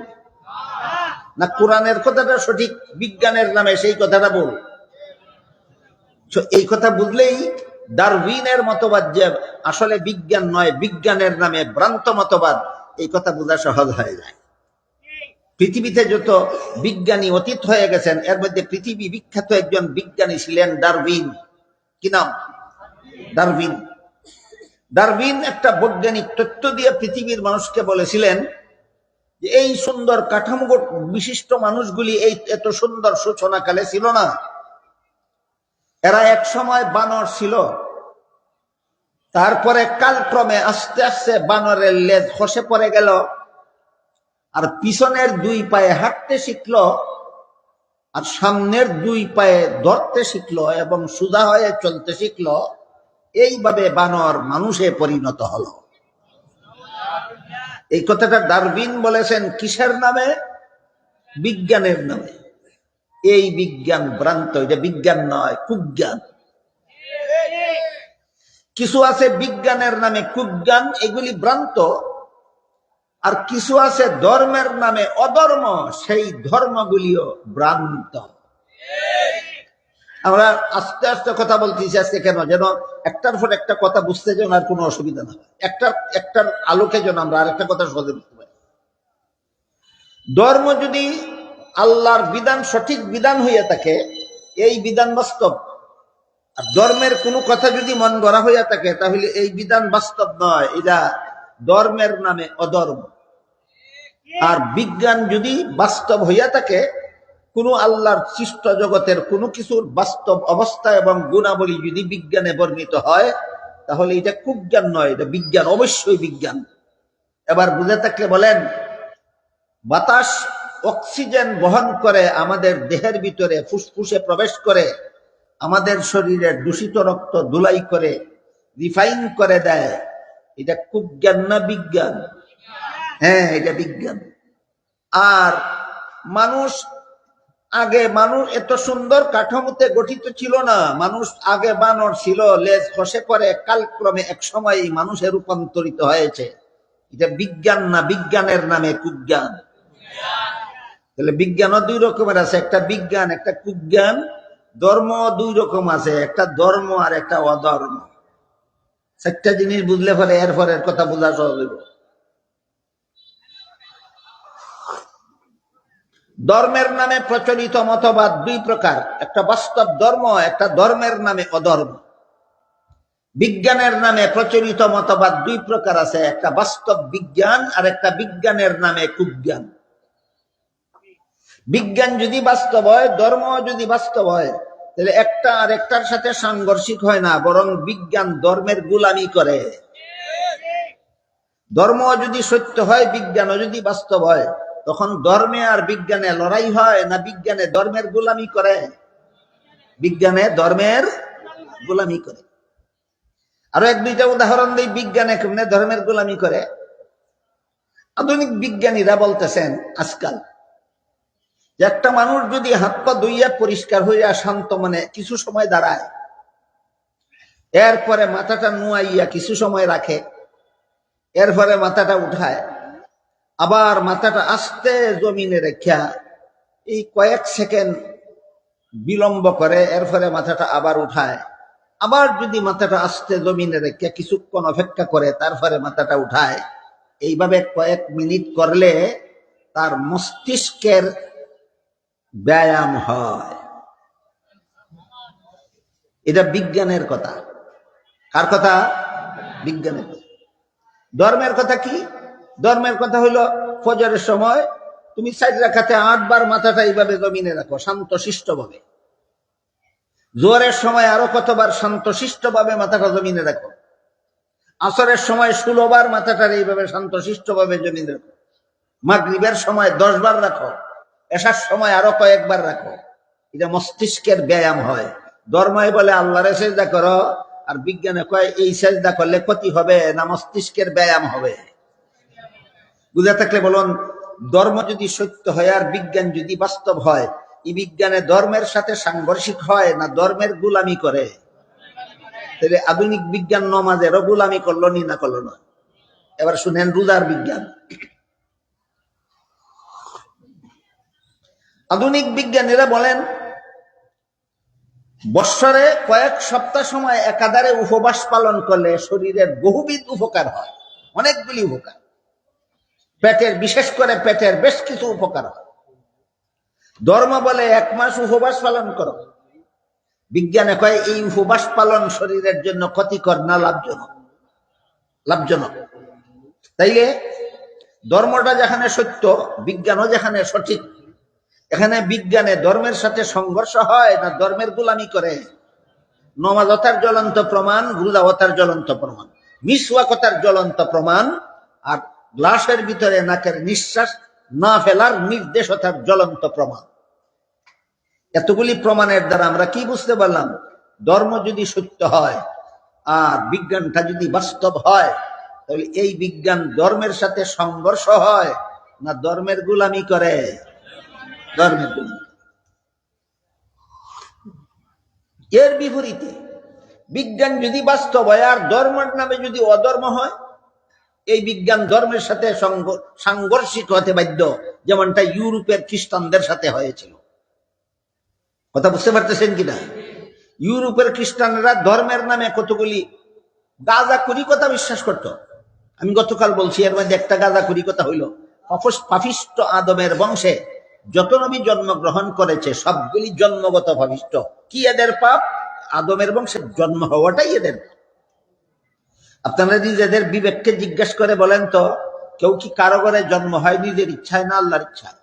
Speaker 1: না কোরআনের কথাটা সঠিক, বিজ্ঞানের নামে সেই কথাটা ভুল। এই কথা বুঝলেই ডারউইনের মতবাদ যে আসলে বিজ্ঞান নয়, বিজ্ঞানের নামে ভ্রান্ত মতবাদ, এই কথা বোঝা সহজ হয়ে যায়। পৃথিবীতে যত বিজ্ঞানী অতীত হয়ে গেছেন, এর মধ্যে পৃথিবী বিখ্যাত একজন বিজ্ঞানী ছিলেন ডারউইন। কি নাম? ডারউইন। ডারউইন একটা বৈজ্ঞানিক তথ্য দিয়ে পৃথিবীর মানুষকে বলেছিলেন যে এই সুন্দর কাঠামো বিশিষ্ট মানুষগুলি এই এত সুন্দর সূচনাকালে ছিল না। এরা এক সময় বানর ছিল, তারপরে কালক্রমে আস্তে আস্তে বানরের লেজ খসে পড়ে গেল, আর পিছনের দুই পায়ে হাঁটতে শিখলো, আর সামনের দুই পায়ে ধরতে শিখলো এবং সোজা হয়ে চলতে শিখলো, এইভাবে বানর মানুষে পরিণত হলো। এই কথাটা ডারউইন বলেছেন কিসের নামে? বিজ্ঞানের নামে। এই বিজ্ঞান ভ্রান্ত, এটা বিজ্ঞান নয়, কুজ্ঞান। কিছু আছে বিজ্ঞানের নামে কুজ্ঞান, এগুলি ভ্রান্ত। আর কিছু আছে ধর্মের নামে অধর্ম, সেই ধর্মগুলিও ভ্রান্ত। আমরা আস্তে আস্তে কথা বলতেছি আজকে, কেন? যেন একটার পর একটা কথা বুঝতে যেন আর কোনো অসুবিধা না হয়, একটার আলোকে যেন আমরা আরেকটা কথা সহজে বুঝতে পারি। ধর্ম যদি আল্লাহর বিধান সঠিক বিধান হইয়া থাকে, এই বিধান বাস্তব। আর ধর্মের কোনো কথা যদি মন গড়া হইয়া থাকে, তাহলে এই বিধান বাস্তব নয়, এটা ধর্মের নামে অধর্ম। আর বিজ্ঞান যদি বাস্তব হইয়া থাকে, কোনো আল্লাহর সৃষ্ট জগতের কোনো কিছুর বাস্তব অবস্থা এবং গুণাবলী যদি বিজ্ঞানে বর্ণিত হয়, তাহলে এটা কুজ্ঞান নয়, এটা বিজ্ঞান, অবশ্যই বিজ্ঞান। এবার বুঝে থাকলে বলেন, বাতাস অক্সিজেন বহন করে আমাদের দেহের ভিতরে ফুসফুসে প্রবেশ করে, আমাদের শরীরের দূষিত রক্ত ধুলাই করে রিফাইন করে দেয়। এটা কুজ্ঞান না বিজ্ঞান? হ্যাঁ, এটা বিজ্ঞান। আর মানুষ এত সুন্দর কাঠামোতে গঠিত ছিল না। মানুষ আগে বানর ছিল, লেজ খসে পরে কালক্রমে এক সময় মানুষে রূপান্তরিত হয়েছে। এটা বিজ্ঞান না, বিজ্ঞানের নামে কুজ্ঞান। তাহলে বিজ্ঞানও দুই রকমের আছে, একটা বিজ্ঞান, একটা কুজ্ঞান। ধর্ম দুই রকম আছে, একটা ধর্ম আর একটা অধর্ম। চারটা জিনিস বুঝলে পরে এর কথা বোঝা সহজ হইব। ধর্মের নামে প্রচলিত মতবাদ দুই প্রকার, একটা বাস্তব ধর্ম, একটা ধর্মের নামে অধর্ম। বিজ্ঞানের নামে প্রচলিত মতবাদ দুই প্রকার আছে, একটা বাস্তব বিজ্ঞান আর একটা বিজ্ঞানের নামে কুজ্ঞান। বিজ্ঞান যদি বাস্তব হয়, ধর্ম যদি বাস্তব হয়, তাহলে একটা আর একটার সাথে সাংঘর্ষিক হয় না, বরং বিজ্ঞান ধর্মের গোলামি করে। ধর্ম যদি সত্য হয়, বিজ্ঞানও যদি বাস্তব হয়, তখন ধর্মে আর বিজ্ঞানে লড়াই হয় না বিজ্ঞানে ধর্মের গোলামি করে? বিজ্ঞানে ধর্মের গোলামি করে। আরো এক দুইটা উদাহরণ দিই, বিজ্ঞানে কেমনে ধর্মের গোলামি করে। আধুনিক বিজ্ঞানীরা বলতেছেন আজকাল, একটা মানুষ যদি হাত পা ধুইয়া পরিষ্কার হইয়া শান্ত মনে কিছু সময় দাঁড়ায়, এরপরে মাথাটা নুয়াইয়া কিছু সময় রাখে, এরপরে মাথাটা উঠায়, আবার মাথাটা আস্তে জমিনে রেখা এই কয়েক সেকেন্ড বিলম্ব করে, এরপরে মাথাটা আবার উঠায়, আবার যদি মাথাটা আস্তে জমিনে রেখে কিছুক্ষণ অপেক্ষা করে, তারপরে মাথাটা উঠায়, এইভাবে কয়েক মিনিট করলে তার মস্তিষ্কের ব্যায়াম হয়। এটা বিজ্ঞানের কথা। কার কথা? বিজ্ঞানের কথা। ধর্মের কথা কি? ধর্মের কথা হইল, ফজরের সময় তুমি 4 রাকাতে 8 বার মাথাটা এইভাবে জমিনে রাখো শান্ত শিষ্ট ভাবে। জোহরের সময় আরো কতবার শান্ত শিষ্ট ভাবে মাথাটা জমিনে রাখো। আসরের সময় 16 বার মাথাটা এইভাবে শান্ত শিষ্ট ভাবে জমিনে রাখো। মাগরিবের সময় 10 বার রাখো। এশার সময় আরো কয়েকবার রাখো। এটা মস্তিষ্কের ব্যায়াম হয়। ধর্মই বলে আল্লাহরে সেজদা করো, আর বিজ্ঞানে কয় এই সেজদা করলে ক্ষতি হবে না মস্তিষ্কের ব্যায়াম হবে। বুঝা থাকলে বলুন, ধর্ম যদি সত্য হয় আর বিজ্ঞান যদি বাস্তব হয়, এই বিজ্ঞানে ধর্মের সাথে সাংঘর্ষিক হয় না ধর্মের গোলামি করে? তাহলে আধুনিক বিজ্ঞান নমাজেরও গোলামি করলো নি না করলো না? এবার শুনেন রোজার বিজ্ঞান। আধুনিক বিজ্ঞানীরা বলেন, বৎসরে কয়েক সপ্তাহ সময় একাধারে উপবাস পালন করলে শরীরের বহুবিধ উপকার হয়, অনেকগুলি উপকার। পেটের, বিশেষ করে পেটের বেশ কিছু উপকার হয়। ধর্ম বলে 1 মাস উপবাস পালন করো, বিজ্ঞানে কয় এই উপবাস পালন শরীরের জন্য ক্ষতিকর না লাভজনক? লাভজনক। তাইলে ধর্মটা যেখানে সত্য, বিজ্ঞানও যেখানে সঠিক, এখানে বিজ্ঞানে ধর্মের সাথে সংঘর্ষ হয় না ধর্মের গোলামি করে? নমাজতার জ্বলন্ত প্রমাণ, রোজাওয়াতার জ্বলন্ত প্রমাণ, মিসওয়াকতার জ্বলন্ত প্রমাণ, আর গ্লাসের ভিতরে নাকের নিঃশ্বাস না ফেলার নির্দেশতার জ্বলন্ত প্রমাণ। এতগুলি প্রমাণের দ্বারা আমরা কি বুঝতে পারলাম? ধর্ম যদি সত্য হয় আর বিজ্ঞানটা যদি বাস্তব হয়, তাহলে এই বিজ্ঞান ধর্মের সাথে সংঘর্ষ হয় না ধর্মের গোলামি করে? ধর্মের গোলামি। এর বিপরীতে বিজ্ঞান যদি বাস্তব হয় আর ধর্মের নামে যদি অধর্ম হয়, এই বিজ্ঞান ধর্মের সাথে সাংঘর্ষিক হতে বাধ্য, যেমনটা ইউরোপের খ্রিস্টানদের সাথে হয়েছিল। কথা বুঝতে পারতেছেন কিনা? ইউরোপের খ্রিস্টানরা ধর্মের নামে কতগুলি গাঁজাখুরি কথা বিশ্বাস করত। আমি গতকাল বলছি, এর মধ্যে একটা গাঁজাখুরি কথা হইল, পাপিষ্ট আদমের বংশে যত নবী জন্মগ্রহণ করেছে সবগুলি জন্মগত পাপিষ্ট। কি এদের পাপ? আদমের বংশে জন্ম হওয়াটাই এদের। আপনারা নিজেদের বিবেককে জিজ্ঞাসা করে বলেন তো, কেউ কি কারো ঘরে জন্ম হয় নিজের ইচ্ছায় না আল্লাহর ইচ্ছায়?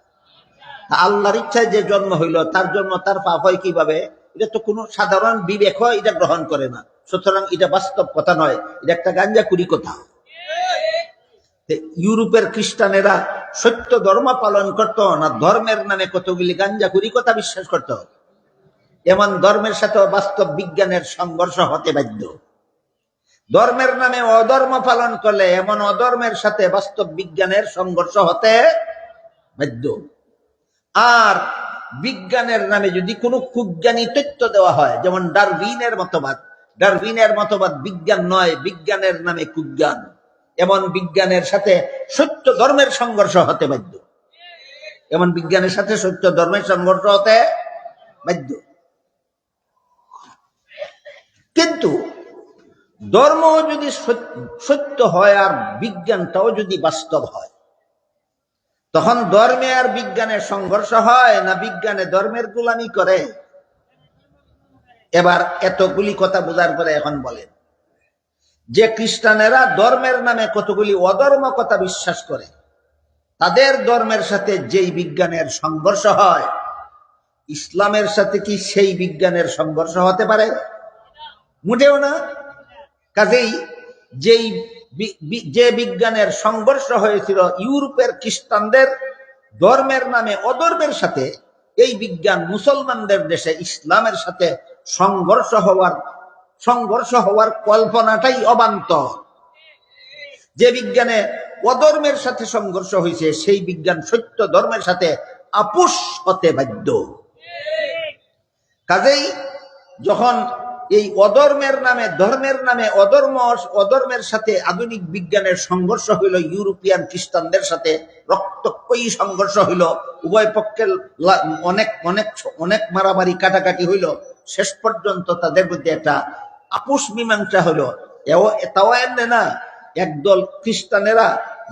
Speaker 1: আল্লাহর ইচ্ছায় যে জন্ম হইল তার জন্য তার পাপ হয় কিভাবে? এটা তো কোনো সাধারণ বিবেক এটা গ্রহণ করে না। সুতরাং এটা বাস্তব কথা নয়, এটা একটা গাঁজাখুরি কথা। ইউরোপের খ্রিস্টানেরা সত্য ধর্ম পালন করত না ধর্মের নামে কতগুলি গাঁজাখুরি কথা বিশ্বাস করত? এমন ধর্মের সাথে বাস্তব বিজ্ঞানের সংঘর্ষ হতে বাধ্য। ধর্মের নামে অধর্ম পালন করলে এমন অধর্মের সাথে বাস্তব বিজ্ঞানের সংঘর্ষ হতে বাধ্য। আর বিজ্ঞানের নামে যদি কোনো কুজ্ঞানী তথ্য দেওয়া হয়, যেমন ডারউইনের মতবাদ বিজ্ঞান নয়, বিজ্ঞানের নামে কুজ্ঞান, এমন বিজ্ঞানের সাথে সত্য ধর্মের সংঘর্ষ হতে বাধ্য। এমন বিজ্ঞানের সাথে সত্য ধর্মের সংঘর্ষ হতে বাধ্য। কিন্তু ধর্ম যদি সত্য হয় আর বিজ্ঞানটাও যদি বাস্তব হয়, তখন ধর্মে আর বিজ্ঞানের সংঘর্ষ হয় না বিজ্ঞানে ধর্মের গোলামি করে? এবার এতগুলি কথা বোঝার পরে এখন বলেন, যে খ্রিস্টানেরা ধর্মের নামে কতগুলি অধর্ম কথা বিশ্বাস করে, তাদের ধর্মের সাথে যেই বিজ্ঞানের সংঘর্ষ হয়, ইসলামের সাথে কি সেই বিজ্ঞানের সংঘর্ষ হতে পারে? মোটেও না। কাজেই যে বিজ্ঞানের সংঘর্ষ হয়েছিল ইউরোপের খ্রিস্টানদের ধর্মের নামে অধর্মের সাথে, এই বিজ্ঞান মুসলমানদের দেশে ইসলামের সাথে সংঘর্ষ হওয়ার কল্পনাটাই অবান্তর। যে বিজ্ঞানে অধর্মের সাথে সংঘর্ষ হয়েছে সেই বিজ্ঞান সত্য ধর্মের সাথে আপোষ হতে বাধ্য। কাজেই যখন এই অধর্মের নামে ধর্মের নামে অধর্মের সাথে আধুনিক বিজ্ঞানের সংঘর্ষ হইল, ইউরোপিয়ান খ্রিস্টানদের সাথে রক্তক্ষয়ী সংঘর্ষ হইল, উভয় পক্ষের অনেক অনেক অনেক মারামারি কাটাকাটি হইল, শেষ পর্যন্ত তাদের মধ্যে একটা আপোষ মীমাংসা হইল। এটাও এমনি না, একদল খ্রিস্টানেরা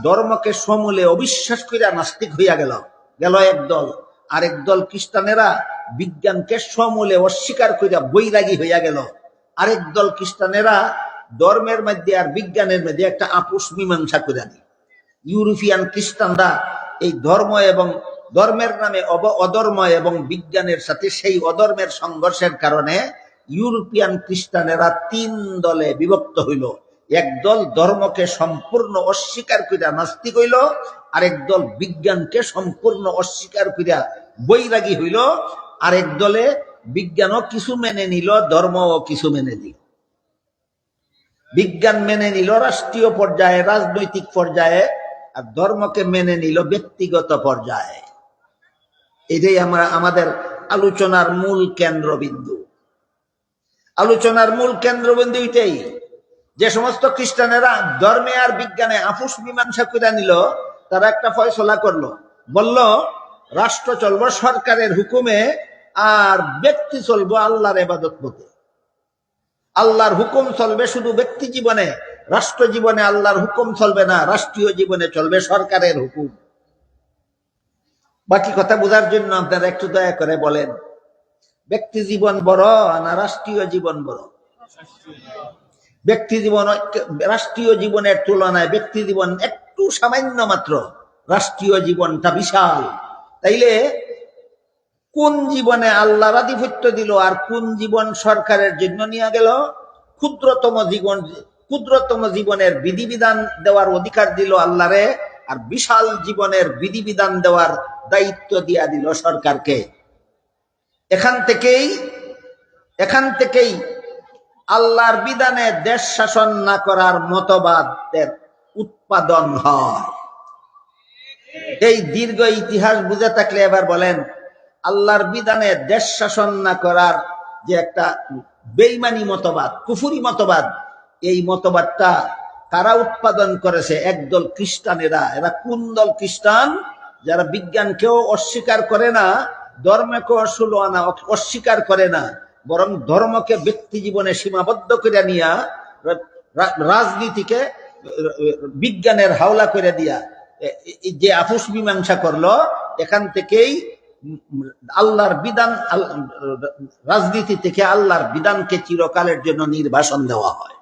Speaker 1: ধর্মকে সমূলে অবিশ্বাস করিয়া নাস্তিক হইয়া গেল একদল, আরেক দল খ্রিস্টানেরা বিজ্ঞানকে সমূলে অস্বীকার করিয়া বৈরাগী হইয়া গেল। আরেক দল খ্রিস্টানেরা ধর্মের মধ্যে আর বিজ্ঞানের মধ্যে একটা আপোষ মীমাংসা করে দিল। ইউরোপিয়ান খ্রিস্টানরা এই ধর্ম এবং ধর্মের নামে অধর্ম এবং বিজ্ঞানের সাথে সেই অধর্মের সংঘর্ষের কারণে ইউরোপিয়ান খ্রিস্টানেরা 3 দলে বিভক্ত হইল। একদল ধর্মকে সম্পূর্ণ অস্বীকার করিয়া নাস্তিক হইল, আরেক দল বিজ্ঞানকে সম্পূর্ণ অস্বীকার করিয়া বৈরাগী হইল, আরেক দলে বিজ্ঞানও কিছু মেনে নিল, ধর্মও কিছু মেনে নিল। বিজ্ঞান মেনে নিল রাষ্ট্রীয় পর্যায়ে, রাজনৈতিক পর্যায়ে, আর ধর্মকে মেনে নিল ব্যক্তিগত পর্যায়ে। এটাই আমাদের আলোচনার মূল কেন্দ্রবিন্দু। আলোচনার মূল কেন্দ্রবিন্দু এটাই, যে সমস্ত খ্রিস্টানেরা ধর্মে আর বিজ্ঞানে আপোষ মীমাংসা করে নিল, তারা একটা ফয়সলা করলো, বলল রাষ্ট্র চলবো সরকারের হুকুমে আর ব্যক্তি চলবো আল্লাহর ইবাদত মতে। আল্লাহর হুকুম চলবে শুধু ব্যক্তি জীবনে, রাষ্ট্র জীবনে আল্লাহর হুকুম চলবে না, রাষ্ট্রীয় জীবনে চলবে সরকারের হুকুম। বাকি কথা বোঝার জন্য আপনারা একটু দয়া করে বলেন, ব্যক্তি জীবন বড় না রাষ্ট্রীয় জীবন বড়? ব্যক্তি জীবন রাষ্ট্রীয় জীবনের তুলনায় ব্যক্তি জীবন একটু সামান্য মাত্র, রাষ্ট্রীয় জীবনটা বিশাল। তাইলে কোন জীবনে আল্লাহর আধিপত্য দিল আর কোন জীবন সরকারের জন্য নিয়ে গেল? ক্ষুদ্রতম জীবনের বিধিবিধান দেওয়ার অধিকার দিল আল্লাহরে, আর বিশাল জীবনের বিধিবিধান দেওয়ার দায়িত্ব দিয়া দিল সরকারকে। এখান থেকেই আল্লাহর বিধানে দেশ শাসন না করার মতবাদের উৎপাদন হয়। এই দীর্ঘ ইতিহাস বুঝে থাকলে এবার বলেন, আল্লাহর বিধানে দেশ শাসন না করার যে একটা বেঈমানি মতবাদ, কুফুরি মতবাদ, এই মতবাদটা কারা উৎপাদন করেছে? একদল খ্রিস্টানেরা। এরা কোন দল? খ্রিস্টান, যারা বিজ্ঞানকেও অস্বীকার করে না, ধর্মকেও অস্বীকার করে না, বরং ধর্মকে ব্যক্তি জীবনে সীমাবদ্ধ করে নিয়া রাজনীতিকে বিজ্ঞানের হাওলা করে দিয়া যে আপোষ মীমাংসা করলো, এখান থেকেই আল্লাহর বিধান, রাজনীতি থেকে আল্লাহর বিধানকে চিরকালের জন্য নির্বাসন দেওয়া হয়।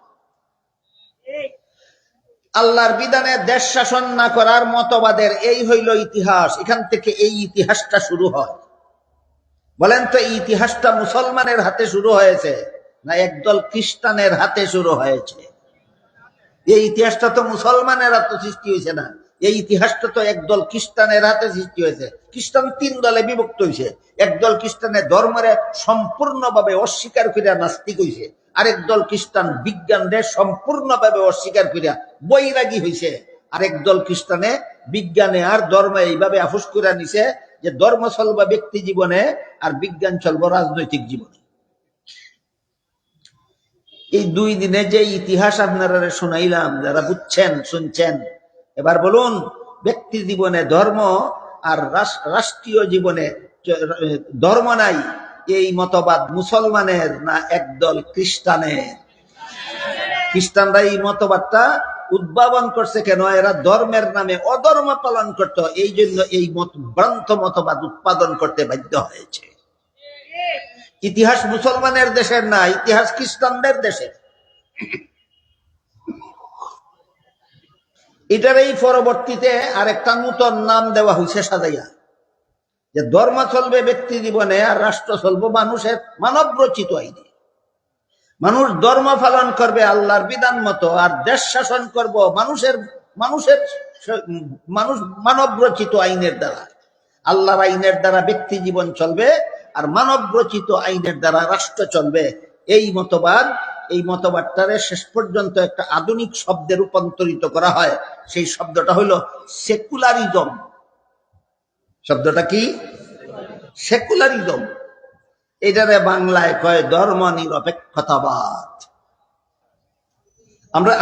Speaker 1: আল্লাহর বিধানে দেশ শাসন না করার মতবাদের এই হইল ইতিহাস। এখান থেকে এই ইতিহাসটা শুরু হয়। বলেন তো, এই ইতিহাসটা মুসলমানের হাতে শুরু হয়েছে না একদল খ্রিস্টানের হাতে শুরু হয়েছে? এই ইতিহাসটা তো মুসলমানের হাতে সৃষ্টি হয়েছে না, এই ইতিহাসটা তো একদল খ্রিস্টানের হাতে সৃষ্টি হয়েছে। খ্রিস্টান তিন দলে বিভক্ত হয়েছে। একদল খ্রিস্টানের ধর্মের সম্পূর্ণভাবে অস্বীকার করিয়া নাস্তিক হয়েছে, আরেক দল খ্রিস্টান বিজ্ঞানরে সম্পূর্ণভাবে অস্বীকার করিয়া বৈরাগী হয়েছে, আরেক দল খ্রিস্টানে বিজ্ঞানে আর ধর্মে এইভাবে আপোষ করে নিছে যে ধর্ম চলবে ব্যক্তি জীবনে আর বিজ্ঞান চলবে রাজনৈতিক জীবনে। এই 2 দিনে যে ইতিহাস আপনারা শুনাইলাম, যারা বুঝছেন, শুনছেন, এবার বলুন, ব্যক্তি জীবনে ধর্ম আর রাষ্ট্রীয় জীবনে ধর্ম নাই, এই মতবাদ মুসলমানের না একদল খ্রিস্টানের? খ্রিস্টানরা এই মতবাদটা উদ্ভাবন করছে কেন? এরা ধর্মের নামে অধর্ম পালন করত, এই জন্য এই ভ্রান্ত মতবাদ উৎপাদন করতে বাধ্য হয়েছে। ইতিহাস মুসলমানের দেশের না, ইতিহাস খ্রিস্টানদের দেশের। এটার এই পরবর্তীতে আরেকটা নূতন নাম দেওয়া হয়েছে সাজাইয়া, যে ধর্ম চলবে ব্যক্তি জীবনে আর রাষ্ট্র চলবে মানুষের মানব রচিত আইনে। মানুষ ধর্ম পালন করবে আল্লাহর বিধান মতো, আর দেশ শাসন করব মানুষ মানব রচিত আইনের দ্বারা। আল্লাহর আইনের দ্বারা ব্যক্তি জীবন চলবে আর মানব রচিত আইনের দ্বারা রাষ্ট্র চলবে। এই মতবাদটারে শেষ পর্যন্ত একটা আধুনিক শব্দে রূপান্তরিত করা হয়। সেই শব্দটা হইল সেকুলারিজম। শব্দটা কি? সেকুলারিজম। এটারে বাংলায় কয় ধর্ম নিরপেক্ষতাবাদ।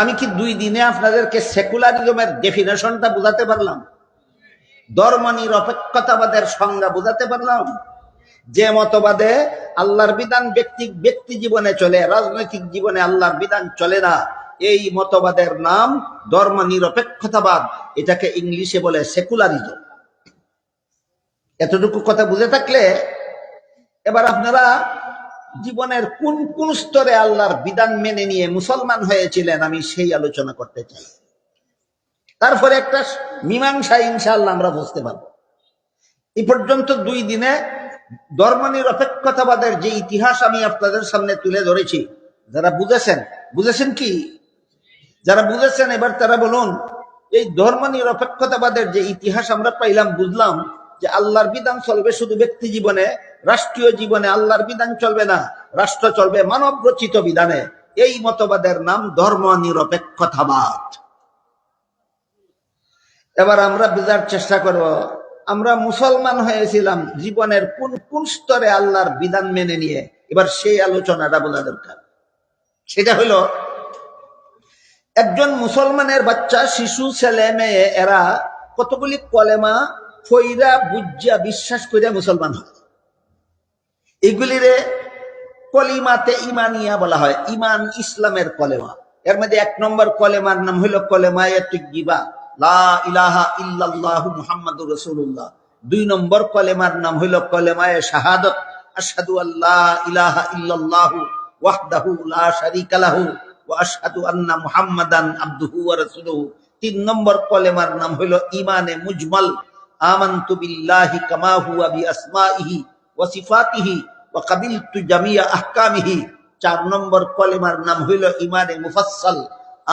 Speaker 1: আমি কি 2 দিনে আপনাদেরকে সেকুলারিজমের ডেফিনেশনটা বুঝাতে পারলাম? ধর্ম নিরপেক্ষতাবাদের সংজ্ঞা বুঝাতে পারলাম? যে মতবাদে আল্লাহর বিধান ব্যক্তি জীবনে চলে, রাজনৈতিক জীবনে আল্লাহর বিধান চলে না, এই মতবাদের নাম ধর্ম নিরপেক্ষতাবাদ। এটাকে ইংলিশে বলে সেকুলারিজম। এতটুকু কথা বুঝে থাকলে এবার আপনারা জীবনের কোন কোন স্তরে আল্লাহর বিধান মেনে নিয়ে মুসলমান হয়েছিলেন, আমি সেই আলোচনা করতে চাই। তারপরে একটা মীমাংসা ইনশাআল্লাহ আমরা বুঝতে পারবো। এই পর্যন্ত 2 দিনে ধর্ম নিরপেক্ষতাবাদের যে ইতিহাস আমি আপনাদের সামনে তুলে ধরেছি, যারা বুঝেছেন কি? যারা বুঝেছেন এবার তারা বলুন, এই ধর্ম নিরপেক্ষতাবাদের যে ইতিহাস আমরা পাইলাম, বুঝলাম যে আল্লাহর বিধান চলবে শুধু ব্যক্তি জীবনে, রাষ্ট্রীয় জীবনে আল্লাহর বিধান চলবে না, রাষ্ট্র চলবে মানব রচিত বিধানে। এই মতবাদের নাম ধর্ম নিরপেক্ষতাবাদ। এবার আমরা বোঝার চেষ্টা করব, আমরা মুসলমান হয়েছিলাম জীবনের কোন কোন স্তরে আল্লাহর বিধান মেনে নিয়ে। এবার সেই আলোচনাটা বোঝা দরকার। সেটা হলো, একজন মুসলমানের বাচ্চা, শিশু, ছেলে মেয়ে, এরা কতগুলি কলেমা ফইরা বুঝা বিশ্বাস করে মুসলমান হয়। এগুলিরে কলিমাতে ইমানিয়া বলা হয়। ইমান ইসলামের কলেমা। এর মধ্যে 1 নম্বর কলেমার নাম হইল কলেমায়ে তাইয়্যিবা, লা ইলাহা ইল্লাল্লাহু মুহাম্মাদুর রাসূলুল্লাহ। 2 নম্বর কলেমার নাম হইল কলেমায়ে শাহাদাত, আশহাদু আল্লা ইলাহা ইল্লাল্লাহু ওয়াহদাহু লা শারীকা লাহু ওয়া আশহাদু আন্না মুহাম্মাদান আবদুহু ওয়া রাসূলুহু। 3 নম্বর কলেমার নাম হইল ঈমানে মুজমাল, আমানতু বিল্লাহি কামা হুয়া বিআসমাইহি ওয়া সিফাতিহি ওয়া কাবিলতু জামিয়া আহকামিহি। 4 নম্বর কলেমার নাম হইল ঈমানে মুফাসসাল,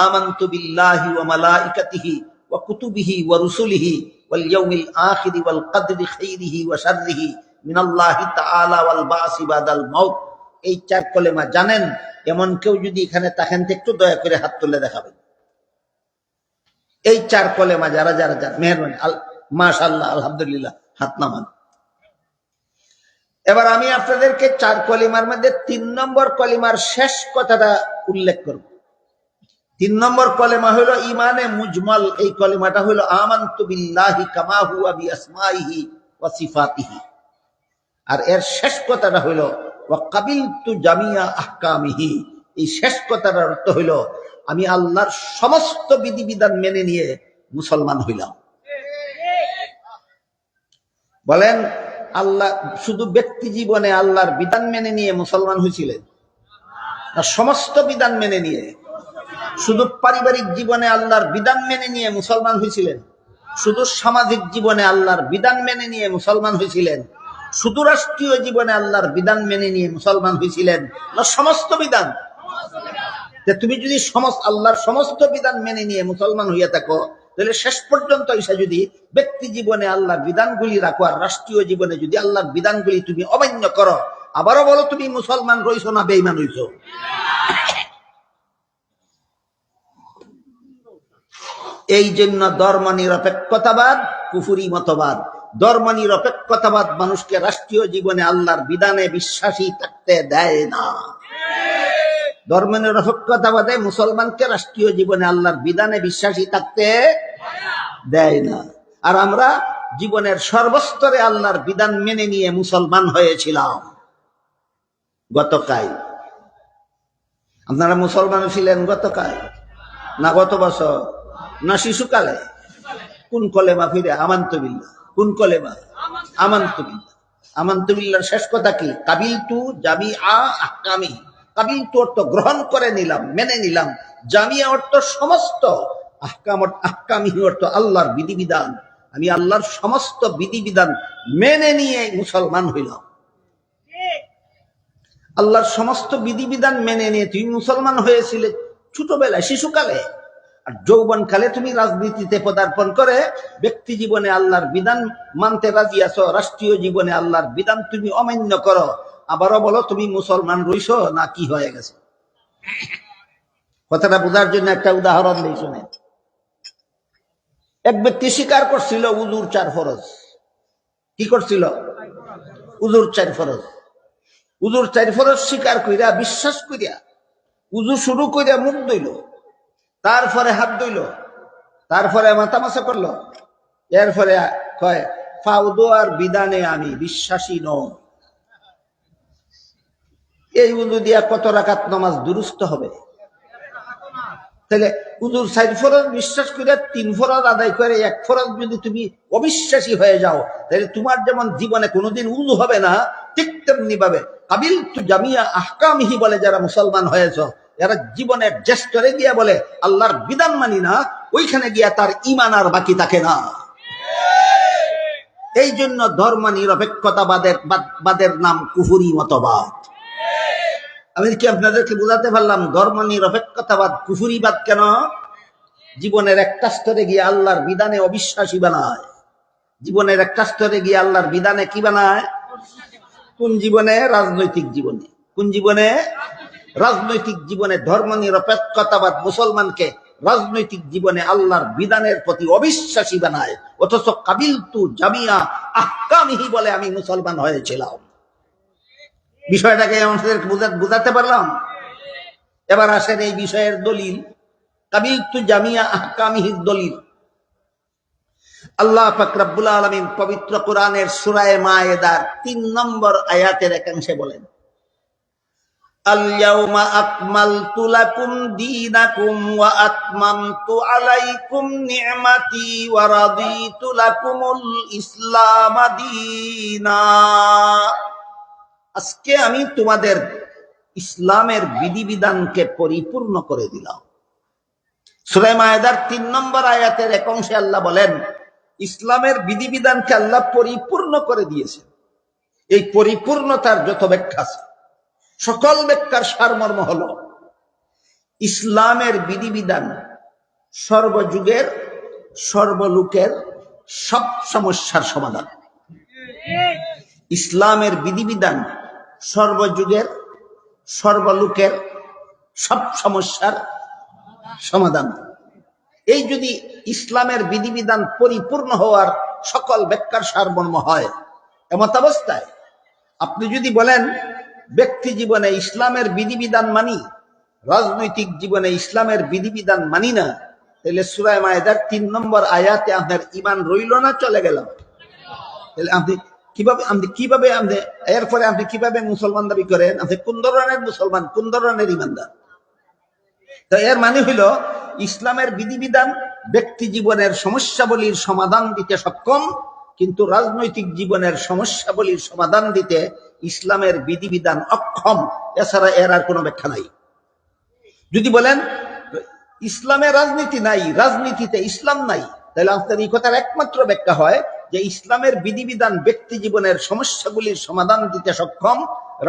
Speaker 1: আমানতু বিল্লাহি ওয়া মালাইকাতিহি ওয়া কুতুবিহি ওয়া রুসুলিহি ওয়াল ইয়াউমিল আখিরি ওয়াল কদরি খাইরিহি ওয়া শাররিহি মিনাল্লাহি তাআলা ওয়াল বাসি বাদাল মাউত। এই 4 কলেমা জানেন এমন কেউ যদি এখানে থাকেন তো একটু দয়া করে হাত তুলে দেখাবেন। এই 4 কলেমা যারা যারা জানেন, মেহেরবানি, মাশাআল্লাহ, আলহামদুলিল্লাহ, হাত নামান। এবার আমি আপনাদেরকে 4 কলিমার মধ্যে 3 নম্বর কলিমার শেষ কথাটা উল্লেখ করব। 3 নম্বর কলেমা হলো ইমানে মুজমাল। এই কলেমাটা হলো আমানতু বিল্লাহি কামা হুয়া বিআসমাইহি ওয়া সিফাতিহি। আর এর শেষ কথাটা হলো ওয়া কাবিলতু জামিয়া আহকামিহি। এই শেষ কথাটার অর্থ হলো আমি আল্লাহর সমস্ত বিধিবিধান মেনে নিয়ে মুসলমান হইলাম। বলেন, আল্লাহ শুধু ব্যক্তি জীবনে আল্লাহর বিধান মেনে নিয়ে মুসলমান হয়েছিলেন না সমস্ত বিধান মেনে নিয়ে? শুধু পারিবারিক জীবনে আল্লাহর বিধান মেনে নিয়ে মুসলমান হয়েছিলেন? শুধু সামাজিক জীবনে আল্লাহর বিধান মেনে নিয়ে মুসলমান হয়েছিলেন? শুধু রাষ্ট্রীয় জীবনে আল্লাহর বিধান মেনে নিয়ে মুসলমান হয়েছিলেন না সমস্ত বিধান? তুমি যদি আল্লাহর সমস্ত বিধান মেনে নিয়ে মুসলমান হইয়া থাকো, তাহলে শেষ পর্যন্ত এসে যদি ব্যক্তি জীবনে আল্লাহর বিধানগুলি রাখো আর রাষ্ট্রীয় জীবনে যদি আল্লাহর বিধানগুলি তুমি অমান্য করো, আবারও বলো তুমি মুসলমান রইছো না বেঈমান হইছো? এই জন্য ধর্ম নিরপেক্ষতাবাদ কুফরি মতবাদ। ধর্ম নিরপেক্ষতাবাদ মানুষকে রাষ্ট্রীয় জীবনে আল্লাহর বিধানে বিশ্বাসী থাকতে দেয় না। ধর্ম নিরপেক্ষতাবাদে মুসলমানকে রাষ্ট্রীয় জীবনে আল্লাহর বিধানে বিশ্বাসী থাকতে দেয় না। আর আমরা জীবনের সর্বস্তরে আল্লাহর বিধান মেনে নিয়ে মুসলমান হয়েছিলাম। গতকাল আপনারা মুসলমান ছিলেন? গতকাল না গত বছর না শিশুকালে? কোন কলেমা ফিরে? আমানতু বিল্লাহ। কোন কলেমা? আমানতু বিল্লাহ। আমানতু বিল্লাহর শেষ কথা কি? কাবিলতু জামিআ আহকামি। কাবিলতু অর্থ গ্রহণ করে নিলাম, মেনে নিলাম। জামিয়া অর্থ সমস্ত, আহকামি অর্থ আল্লাহর বিধিবিধান। আমি আল্লাহর সমস্ত বিধিবিধান মেনে নিয়ে মুসলমান হইলাম। আল্লাহর সমস্ত বিধিবিধান মেনে নিয়ে তুমি মুসলমান হয়েছিলে ছোটবেলায়, শিশুকালে। আর যৌবন কালে তুমি রাজনীতিতে পদার্পণ করে ব্যক্তি জীবনে আল্লাহর বিধান মানতে রাজি আছো, রাষ্ট্রীয় জীবনে আল্লাহর বিধান তুমি অমান্য করো, আবারও বলো তুমি মুসলমান রইছো না কি হয়ে গেছে? কথাটা বোঝার জন্য একটা উদাহরণ দিই, শুনে। এক ব্যক্তি স্বীকার করছিল উজুর 4 ফরজ। কি করছিল? উজুর 4 ফরজ। উজুর 4 ফরজ স্বীকার কইরা, বিশ্বাস কইরা উজু শুরু কইরা মুখ ধুইল, তারপরে হাত ধুইল, তারপরে মাথা মাসা করলো, এরপরে কয় ফাউদু আর বিধানে আমি বিশ্বাসী নই। এই উজু দিয়া কত রাকাত নামাজ দুরুস্ত হবে? তাহলে উজুর 4 ফরজ বিশ্বাস করে 3 ফরজ আদায় করে 1 ফরজ যদি তুমি অবিশ্বাসী হয়ে যাও, তাহলে তোমার যেমন জীবনে কোনোদিন উজু হবে না, ঠিক তেমনি ভাবে কাবিলতু জামিয়া আহকামিহি বলে যারা মুসলমান হয়েছ, এরা জীবনের জ্যেষ্ঠরে গিয়া বলে আল্লাহর বিধান মানি না, ওইখানে গিয়া তার ঈমান আর বাকি থাকে না। এই জন্য ধর্ম নিরপেক্ষতাবাদের নাম কুফরি মতবাদ। আমি কি আপনাদেরকে বোঝাতে পারলাম ধর্ম নিরপেক্ষতাবাদ কুফরিবাদ কেন? জীবনের একটা স্তরে গিয়ে আল্লাহর বিধানে অবিশ্বাসী বানায়। জীবনের একটা স্তরে গিয়ে আল্লাহর বিধানে কি বানায়? কোন জীবনে? রাজনৈতিক জীবনে। কোন জীবনে? রাজনৈতিক জীবনে ধর্ম নিরপেক্ষতাবাদ মুসলমানকে রাজনৈতিক জীবনে আল্লাহর বিধানের প্রতি অবিশ্বাসী বানায়। অথচ কাবিলতু জামিয়া আহকামিহি বলে আমি মুসলমান হয়েছিলাম। বিষয়টাকে আমাদের বুঝাতে পারলাম? এবার আসেন এই বিষয়ের দলিল। কাবিলতু জামিয়া আহকামিহির দলিল আল্লাহ পাক রব্বুল আলামিন পবিত্র কোরআনের সূরা মায়েদার 3 নম্বর আয়াতের একাংশে বলেন, আল-ইয়াউমা আকমালতু লাকুম দীনাকুম ওয়া আতমামতু আলাইকুম নি'মাতি ওয়া রাদিতু লাকুমুল ইসলাম দীনা। আজকে আমি তোমাদের ইসলামের বিধিবিধানকে পরিপূর্ণ করে দিলাম। সূরা মায়েদার 3 নম্বর আয়াতের এক অংশে আল্লাহ বলেন ইসলামের বিধিবিধানকে আল্লাহ পরিপূর্ণ করে দিয়েছেন। এই পরিপূর্ণতার যত ব্যাখ্যা আছে, সকল ব্যাখ্যার সারমর্ম হলো ইসলামের বিধিবিধান সর্বযুগের সর্বলোকের সব সমস্যার সমাধান। ইসলামের বিধিবিধান সর্বযুগের সর্বলোকের সব সমস্যার সমাধান। এই যদি ইসলামের বিধিবিধান পরিপূর্ণ হওয়ার সকল ব্যাখ্যার সারমর্ম হয়, এমত অবস্থায় আপনি যদি বলেন ব্যক্তি জীবনে ইসলামের বিধিবিধান মানি, রাজনৈতিক জীবনে ইসলামের বিধিবিধান মানি না, তাহলে সূরা মায়েদার ৩ নম্বর আয়াতে আপনার ঈমান রইল না, চলে গেল। তাহলে আপনি কিভাবে এরপরে আপনি কিভাবে মুসলমান দাবি করেন? আপনি কোন ধরনের মুসলমান, কোন ধরনের ঈমানদার? তো এর মানে হইল ইসলামের বিধিবিধান ব্যক্তি জীবনের সমস্যাবলীর সমাধান দিতে সক্ষম, কিন্তু রাজনৈতিক জীবনের সমস্যাবলীর সমাধান দিতে ইসলামের বিধিবিধান অক্ষম। এছাড়া এর আর কোনো ব্যাখ্যা নাই। যদি বলেন ইসলামে রাজনীতি নাই, রাজনীতিতে ইসলাম নাই, তাহলে আপনার এই কথার একমাত্র ব্যাখ্যা হয় যে ইসলামের বিধিবিধান ব্যক্তি জীবনের সমস্যাগুলির সমাধান দিতে সক্ষম,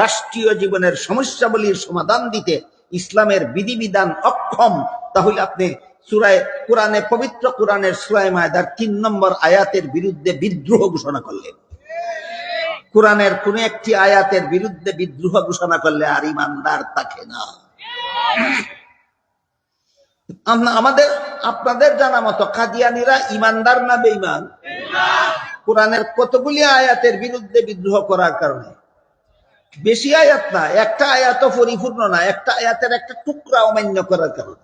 Speaker 1: রাষ্ট্রীয় জীবনের সমস্যাগুলির সমাধান দিতে ইসলামের বিধিবিধান অক্ষম। তাহলে আপনি কোরআনে, পবিত্র কোরআনের সূরা মায়েদার ৩ নম্বর আয়াতের বিরুদ্ধে বিদ্রোহ ঘোষণা করলেন। কোরআনের কোন একটি আয়াতের বিরুদ্ধে বিদ্রোহ ঘোষণা করলে আর ঈমানদার থাকে না। আপনাদের জানা মতো কাদিয়ানীরা ঈমানদার না বেঈমান? কোরআনের কতগুলি আয়াতের বিরুদ্ধে বিদ্রোহ করার কারণে, বেশি আয়াত না, একটা আয়াত পরিপূর্ণ না, একটা আয়াতের একটা টুকরা অমান্য করার কারণে।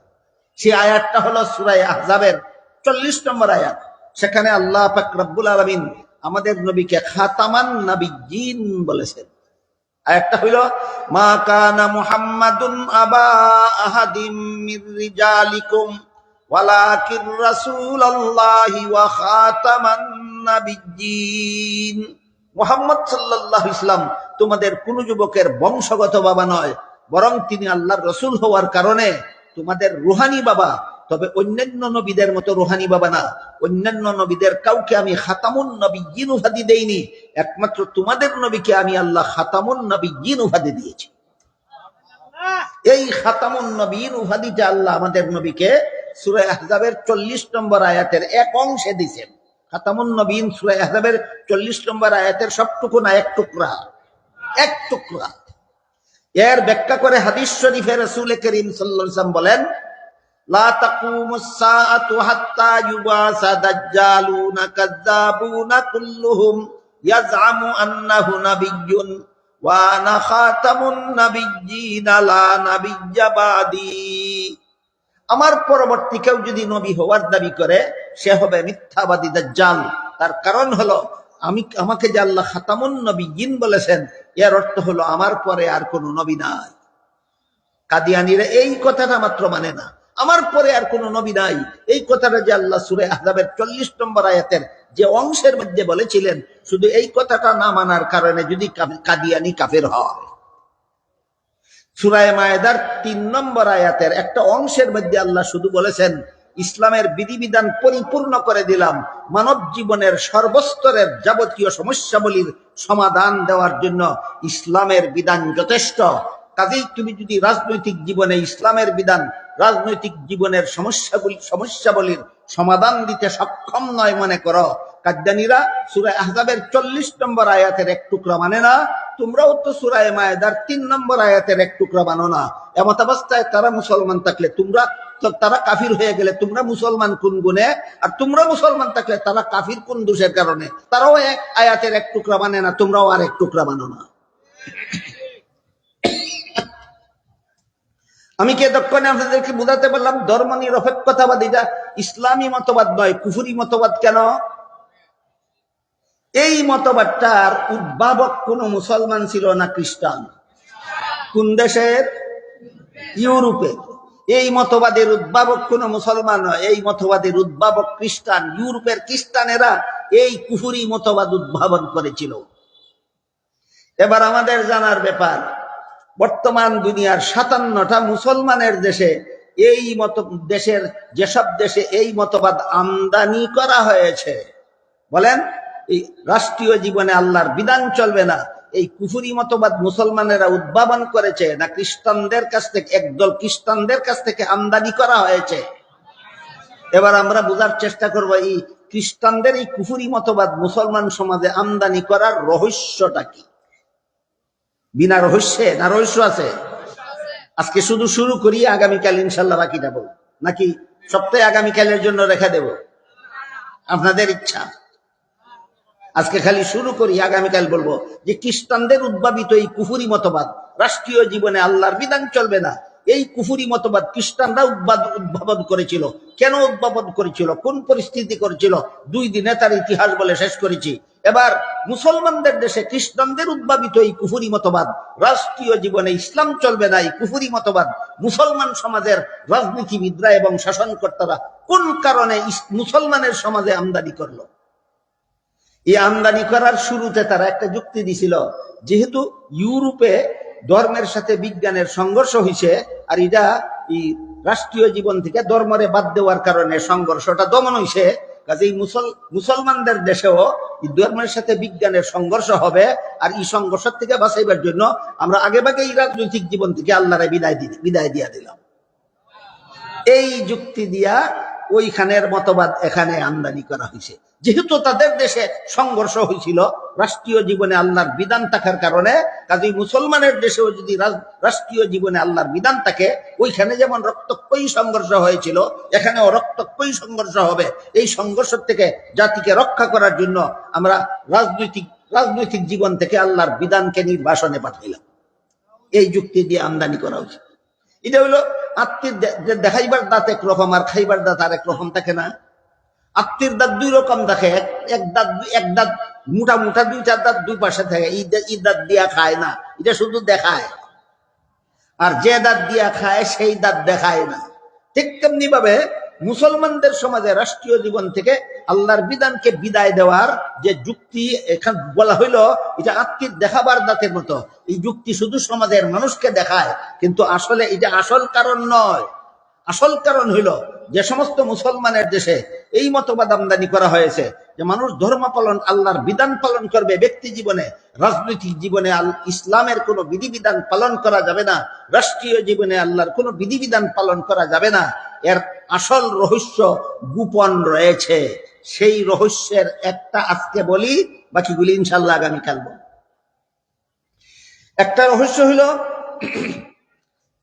Speaker 1: সেই আয়াতটা হলো সূরা আহজাবের 40 নম্বর আয়াত। সেখানে আল্লাহ পাক রব্বুল আলামিন আমাদের নবীকে খাতামান নবিয়্যিন বলেছেন। আয়াতটা হইল মা কানা মুহাম্মাদুন আবা আহাদিম মির রিজালিকুম ওয়ালাকির রাসূলুল্লাহি ওয়া খাতামান নবিয়্যিন। মুহাম্মদ সাল্লাল্লাহু আলাইহি ওয়াসাল্লাম তোমাদের কোন যুবকের বংশগত বাবা নয়, বরং তিনি আল্লাহর রাসূল হওয়ার কারণে তোমাদের রুহানি বাবা। তবে অন্যান্য নবীদের মতো রুহানি বাবা না। অন্যান্য নবীদের কাউকে আমি খাতামুন নবিয়্যিন উপাধি দেইনি, একমাত্র তোমাদের নবীকে আমি আল্লাহ খাতামুন নবিয়্যিন উপাধি দিয়েছি। এই খাতামুন নবিয়্যিন উপাধিটা আল্লাহ আমাদের নবীকে সূরা আহজাবের 40 নম্বর আয়াতের এক অংশে দিয়েছেন। খাতামুন নবিয়্যিন সূরা আহজাবের 40 নম্বর আয়াতের সবটুকু না, এক টুকরা, এক টুকরা। এর ব্যাখ্যা করে হাদিস শরীফে রাসূল করিম সাল্লাল্লাহু আলাইহি ওয়াসাল্লাম বলেন লা তাকুমুস সাআতু হাত্তা ইউবাসা দাজ্জালুনা কাযাবুনা কুল্লুহুম ইয়াজআমু আন্নাহু নাবিয়্যুন ওয়া আনা খাতামুন নাবিয়্যিন লা নাবিয়্যা বাদি। আমার পরবর্তী কেউ যদি নবী হওয়ার দাবি করে, সে হবে মিথ্যাবাদী দাজ্জাল। তার কারণ হলো আমাকে যে আল্লাহ খাতামুন নবিয়্যিন বলেছেন, এর অর্থ হলো আমার পরে আর কোনো নবী নাই। কাদিয়ানীরা এই কথাটা মাত্র মানে না, আমার পরে আর কোনো নবী নাই। এই কথাটা যে আল্লাহ সূরা আহজাবের 40 নম্বর আয়াতের যে অংশের মধ্যে বলেছিলেন, শুধু এই কথাটা না মানার কারণে যদি কাদিয়ানী কাফের হয়। সূরা মায়েদার ৩ নম্বর আয়াতের একটা অংশের মধ্যে আল্লাহ শুধু বলেছেন ইসলামের বিধিবিধান পরিপূর্ণ করে দিলাম, মানব জীবনের সর্বস্তরের যাবতীয় সমস্যাবলীর সমাধান দেওয়ার জন্য ইসলামের বিধান যথেষ্ট। কাজেই তুমি যদি রাজনৈতিক জীবনে ইসলামের বিধান রাজনৈতিক জীবনের সমস্যাবলীর সমাধান দিতে সক্ষম নয় মনে করো, কাদিয়ানীরা সূরা আহজাবের 40 নম্বর আয়াতের এক টুকরা মানে না, তোমরাও তো সূরা মায়েদার ৩ নম্বর আয়াতের এক টুকরা মানো না। এমত অবস্থায় তারা মুসলমান থাকলে তারা কাফির হয়ে গেলে তোমরা মুসলমান কোন গুণে? আর তোমরা মুসলমান থাকলে তারা কাফির কোন দোষের কারণে? তারাও এক আয়াতের এক টুকরা মানে না, তোমরাও আর এক টুকরা মানো না। আমি কি এতক্ষণে আপনাদেরকে বুঝাতে পারলাম ধর্ম নিরপেক্ষতাবাদীটা ইসলামী মতবাদ নয়, কুফরি মতবাদ কেন? এই মতবাদটার উদ্ভাবক কোন মুসলমান ছিল না খ্রিস্টান। কোন দেশের? ইউরোপে। এই মতবাদের উদ্ভাবক কোন মুসলমান নয়, এই মতবাদের উদ্ভাবক খ্রিস্টান। ইউরোপের খ্রিস্টানেরা এই কুফরি মতবাদ উদ্ভাবন করেছিল। এবার আমাদের জানার ব্যাপার, বর্তমান দুনিয়ার 57টা মুসলমানের দেশে দেশের যেসব দেশে এই মতবাদ আমদানি করা হয়েছে, বলেন এই রাষ্ট্রীয় জীবনে আল্লাহর বিধান চলবে না, এই কুফরি মতবাদ মুসলমানেরা উদ্ভাবন করেছে না খ্রিস্টানদের কাছ থেকে, একদল খ্রিস্টানদের কাছ থেকে আমদানি করা হয়েছে? এবার আমরা বোঝার চেষ্টা করবো এই খ্রিস্টানদের এই কুফুরি মতবাদ মুসলমান সমাজে আমদানি করার রহস্যটা কি? বিনা রহস্যে না রহস্য আছে? আজকে শুধু শুরু করি, আগামীকাল ইনশাল্লাহ বাকিটা বলবো, নাকি সপ্তাহে আগামীকালের জন্য রেখে দেব? আপনাদের ইচ্ছা। আজকে খালি শুরু করি, আগামীকাল বলবো যে খ্রিস্টানদের উদ্ভাবিত এই কুফুরি মতবাদ রাষ্ট্রীয় জীবনে আল্লাহর বিধান চলবে না, এই কুফুরি মতবাদ খ্রিস্টানরা উদ্ভাবন করেছিল। কেন উদ্ভাবন করেছিল, কোন পরিস্থিতি করেছিল, 2 দিনে তার ইতিহাস বলে শেষ করেছি। এবার মুসলমানদের দেশে খ্রিস্টানদের উদ্ভাবিত এই কুফুরি মতবাদ রাষ্ট্রীয় জীবনে ইসলাম চলবে না, এই কুফুরি মতবাদ মুসলমান সমাজের রাজনীতিবিদরা এবং শাসনকর্তারা কোন কারণে মুসলমানের সমাজে আমদানি করলো। এই আমদানি করার শুরুতে তারা একটা যুক্তি দিছিল, যেহেতু ইউরোপে ধর্মের সাথে বিজ্ঞানের সংঘর্ষ হয়েছে, আর এটা এই রাষ্ট্রীয় জীবন থেকে ধর্মরে বাদ দেওয়ার কারণে সংঘর্ষটা দমন হয়েছে, কাজে মুসলমানদের দেশেও ধর্মের সাথে বিজ্ঞানের সংঘর্ষ হবে, আর এই সংঘর্ষ থেকে বাঁচাইবার জন্য আমরা আগে ভাগে এই রাজনৈতিক জীবন থেকে আল্লাহরে বিদায় দিয়া দিলাম। এই যুক্তি দিয়া ওইখানের মতবাদ এখানে আমদানি করা হয়েছে। যেহেতু তাদের দেশে সংঘর্ষ হয়েছিল রাষ্ট্রীয় জীবনে আল্লাহর বিধান থাকার কারণে, কাজে মুসলমানের দেশেও যদি রাষ্ট্রীয় জীবনে আল্লাহর বিধান থাকে, ওইখানে যেমন রক্তক্ষয়ী সংঘর্ষ হয়েছিল এখানেও রক্তক্ষয়ী সংঘর্ষ হবে। এই সংঘর্ষ থেকে জাতিকে রক্ষা করার জন্য আমরা রাজনৈতিক জীবন থেকে আল্লাহর বিধানকে নির্বাসনে পাঠাইলাম। এই যুক্তি দিয়ে আমদানি করা উচিত। এটা হইলো আত্মীর দেখাইবার দাঁত একরকম আর খাইবার দাঁত আর একরকম থাকে না। আত্মীর দাঁত 2 রকম থাকে, এক দাঁত মোটা 2টা দাঁত 2 পাশে থাকে, এই দাঁত দিয়া খায় না, এটা শুধু দেখায়। আর যে দাঁত দিয়া খায় সেই দাঁত দেখায় না। ঠিক তেমনি ভাবে মুসলমানদের সমাজে রাষ্ট্রীয় জীবন থেকে আল্লাহর বিধানকে বিদায় দেওয়ার যে যুক্তি এখানে বলা হইলো, এটা আত্মীর দেখাবার দাঁতের মতো। এই যুক্তি শুধু সমাজের মানুষকে দেখায়, কিন্তু আসলে এটা আসল কারণ নয়। আসল কারণ হইল যে সমস্ত মুসলমানের দেশে এই মতবাদ আমদানি করা হয়েছে যে মানুষ ধর্ম পালন, আল্লাহর বিধান পালন করবে ব্যক্তি জীবনে, রাজনৈতিক জীবনে ইসলামের কোনো বিধিবিধান পালন করা যাবে না, রাষ্ট্রীয় জীবনে আল্লাহর কোনো বিধিবিধান পালন করা যাবে না। এর আসল রহস্য গোপন রয়েছে। সেই রহস্যের একটা আজকে বলি, বাকিগুলি ইনশাল্লাহ আগামীকাল বলব। একটা রহস্য হইল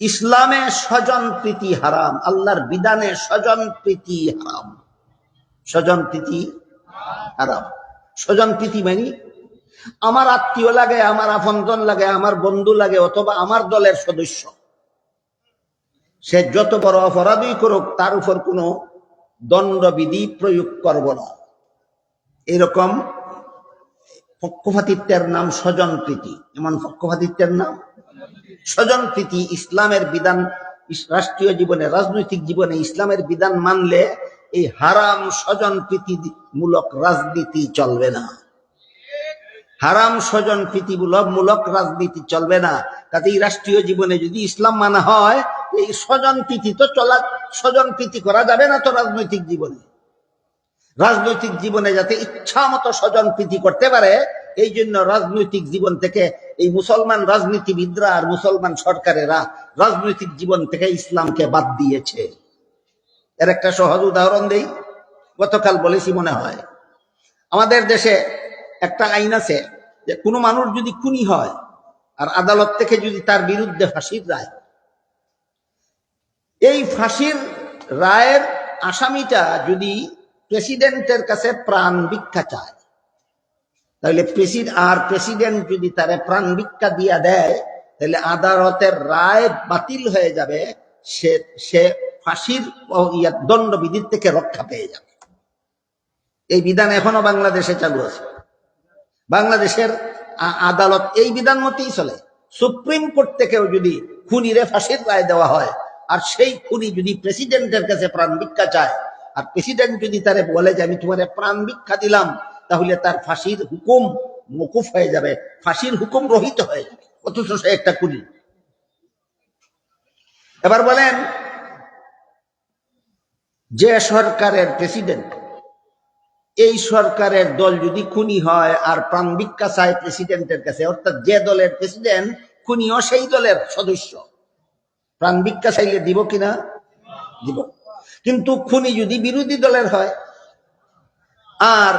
Speaker 1: ইসলামে স্বজন প্রীতি হারাম, আল্লাহর বিধানে স্বজন প্রীতি হারাম। স্বজন প্রীতি হারাম। স্বজন প্রীতি মানে আমার আত্মীয় লাগে, আমার আপনজন লাগে, আমার বন্ধু লাগে, অথবা আমার দলের সদস্য, সে যত বড় অপরাধই করুক তার উপর কোনো দণ্ডবিধি প্রয়োগ করব না। এরকম পক্ষপাতিত্বের নাম স্বজন প্রীতি। এমন পক্ষপাতিত্বের নাম স্বজন প্রীতি। ইসলামের বিধান রাষ্ট্রীয় জীবনে, রাজনৈতিক জীবনে ইসলামের বিধান মানলে এই হারাম স্বজন প্রীতি মূলক রাজনীতি চলবে না। হারাম স্বজন প্রীতি মূলক রাজনীতি চলবে না। কাজে রাষ্ট্রীয় জীবনে যদি ইসলাম মানা হয়, এই স্বজন প্রীতি তো স্বজন প্রীতি করা যাবে না তো রাজনৈতিক জীবনে। রাজনৈতিক জীবনে যাতে ইচ্ছা মতো স্বজন প্রীতি করতে পারে, এই জন্য রাজনৈতিক জীবন থেকে এই মুসলমান রাজনীতিবিদরা আর মুসলমান সরকারেরা রাজনৈতিক জীবন থেকে ইসলামকে বাদ দিয়েছে। এর একটা সহজ উদাহরণ দেই, গতকাল বলেছি মনে হয়। আমাদের দেশে একটা আইন আছে যে কোনো মানুষ যদি খুনি হয় আর আদালত থেকে যদি তার বিরুদ্ধে ফাঁসির রায়, এই ফাঁসির রায়ের আসামিটা যদি প্রেসিডেন্টের কাছে প্রাণ ভিক্ষা চায়, তাহলে প্রেসিডেন্ট যদি তারে প্রাণ ভিক্ষা দিয়া দেয়, তাহলে আদালতের রায় বাতিল হয়ে যাবে, সে ফাঁসির দণ্ডবিধির থেকে রক্ষা পেয়ে যাবে। এই বিধান এখনো বাংলাদেশে চালু আছে। বাংলাদেশের আদালত এই বিধান মতেই চলে। সুপ্রিম কোর্ট থেকেও যদি খুনিরে ফাঁসির রায় দেওয়া হয়, আর সেই খুনি যদি প্রেসিডেন্টের কাছে প্রাণ ভিক্ষা চায়, আর প্রেসিডেন্ট যদি তারে বলে যে আমি তোমার প্রাণ ভিক্ষা দিলাম, তাহলে তার ফাঁসির হুকুম মকুফ হয়ে যাবে, ফাঁসির হুকুম রহিত হয়ে যাবে, অথচ সে একটা খুনি। এবার বলেন, যে সরকারের প্রেসিডেন্ট, এই সরকারের দল যদি খুনি হয় আর প্রাণ ভিক্ষা চায় প্রেসিডেন্টের কাছে, অর্থাৎ যে দলের প্রেসিডেন্ট খুনিও সেই দলের সদস্য, প্রাণ ভিক্ষা চাইলে দিব কিনা? দিব। কিন্তু খুনি যদি বিরোধী দলের হয়, আর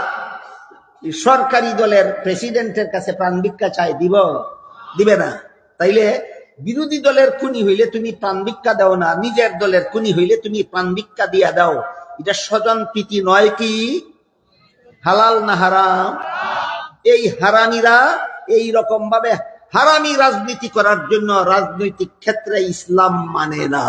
Speaker 1: সরকারি দলের প্রেসিডেন্টের কাছে প্রাণ ভিক্ষা চাই, দিবে না। তাইলে বিরোধী দলের খুনি হইলে তুমি প্রাণ ভিক্ষা দাও না, নিজের দলের খুনি হইলে তুমি প্রাণ ভিক্ষা দিয়া দাও। এটা স্বজন প্রীতি নয় কি? হালাল না হারাম? এই হারামিরা এই রকম ভাবে হারামি রাজনীতি করার জন্য রাজনৈতিক ক্ষেত্রে ইসলাম মানে না।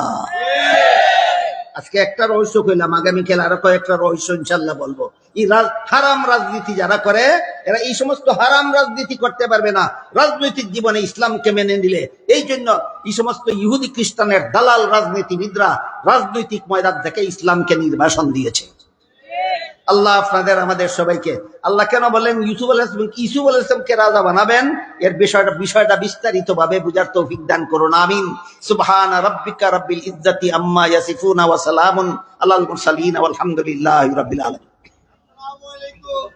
Speaker 1: আজকে একটা রহস্য কইলাম, আগামীকাল আরো কয়েকটা রহস্য ইনশাল্লাহ বলবো। এই হারাম রাজনীতি যারা করে এরা এই সমস্ত হারাম রাজনীতি করতে পারবে না রাজনৈতিক জীবনে ইসলামকে মেনে নিলে। এই জন্য এই সমস্ত ইহুদি খ্রিস্টানের দালাল রাজনীতিবিদরা রাজনৈতিক ময়দান থেকে ইসলামকে নির্বাসন দিয়েছে। আল্লাহ আপনাদের আমাদের সবাইকে, আল্লাহ কেন বলেন ইউসুফ আলাইহিস সালামকে রাজা বানাবেন, এর বিষয়টা বিস্তারিত ভাবে বুঝার তৌফিক দান করুন, আমিন। সুবহানা রাব্বিকা রাব্বিল ইজ্জাতি আম্মা ইয়াসিফুনা ওয়া সালামুন আলাল মুরসালিন ওয়াল হামদুলিল্লাহি রাব্বিল আলামিন। আসসালামু আলাইকুম।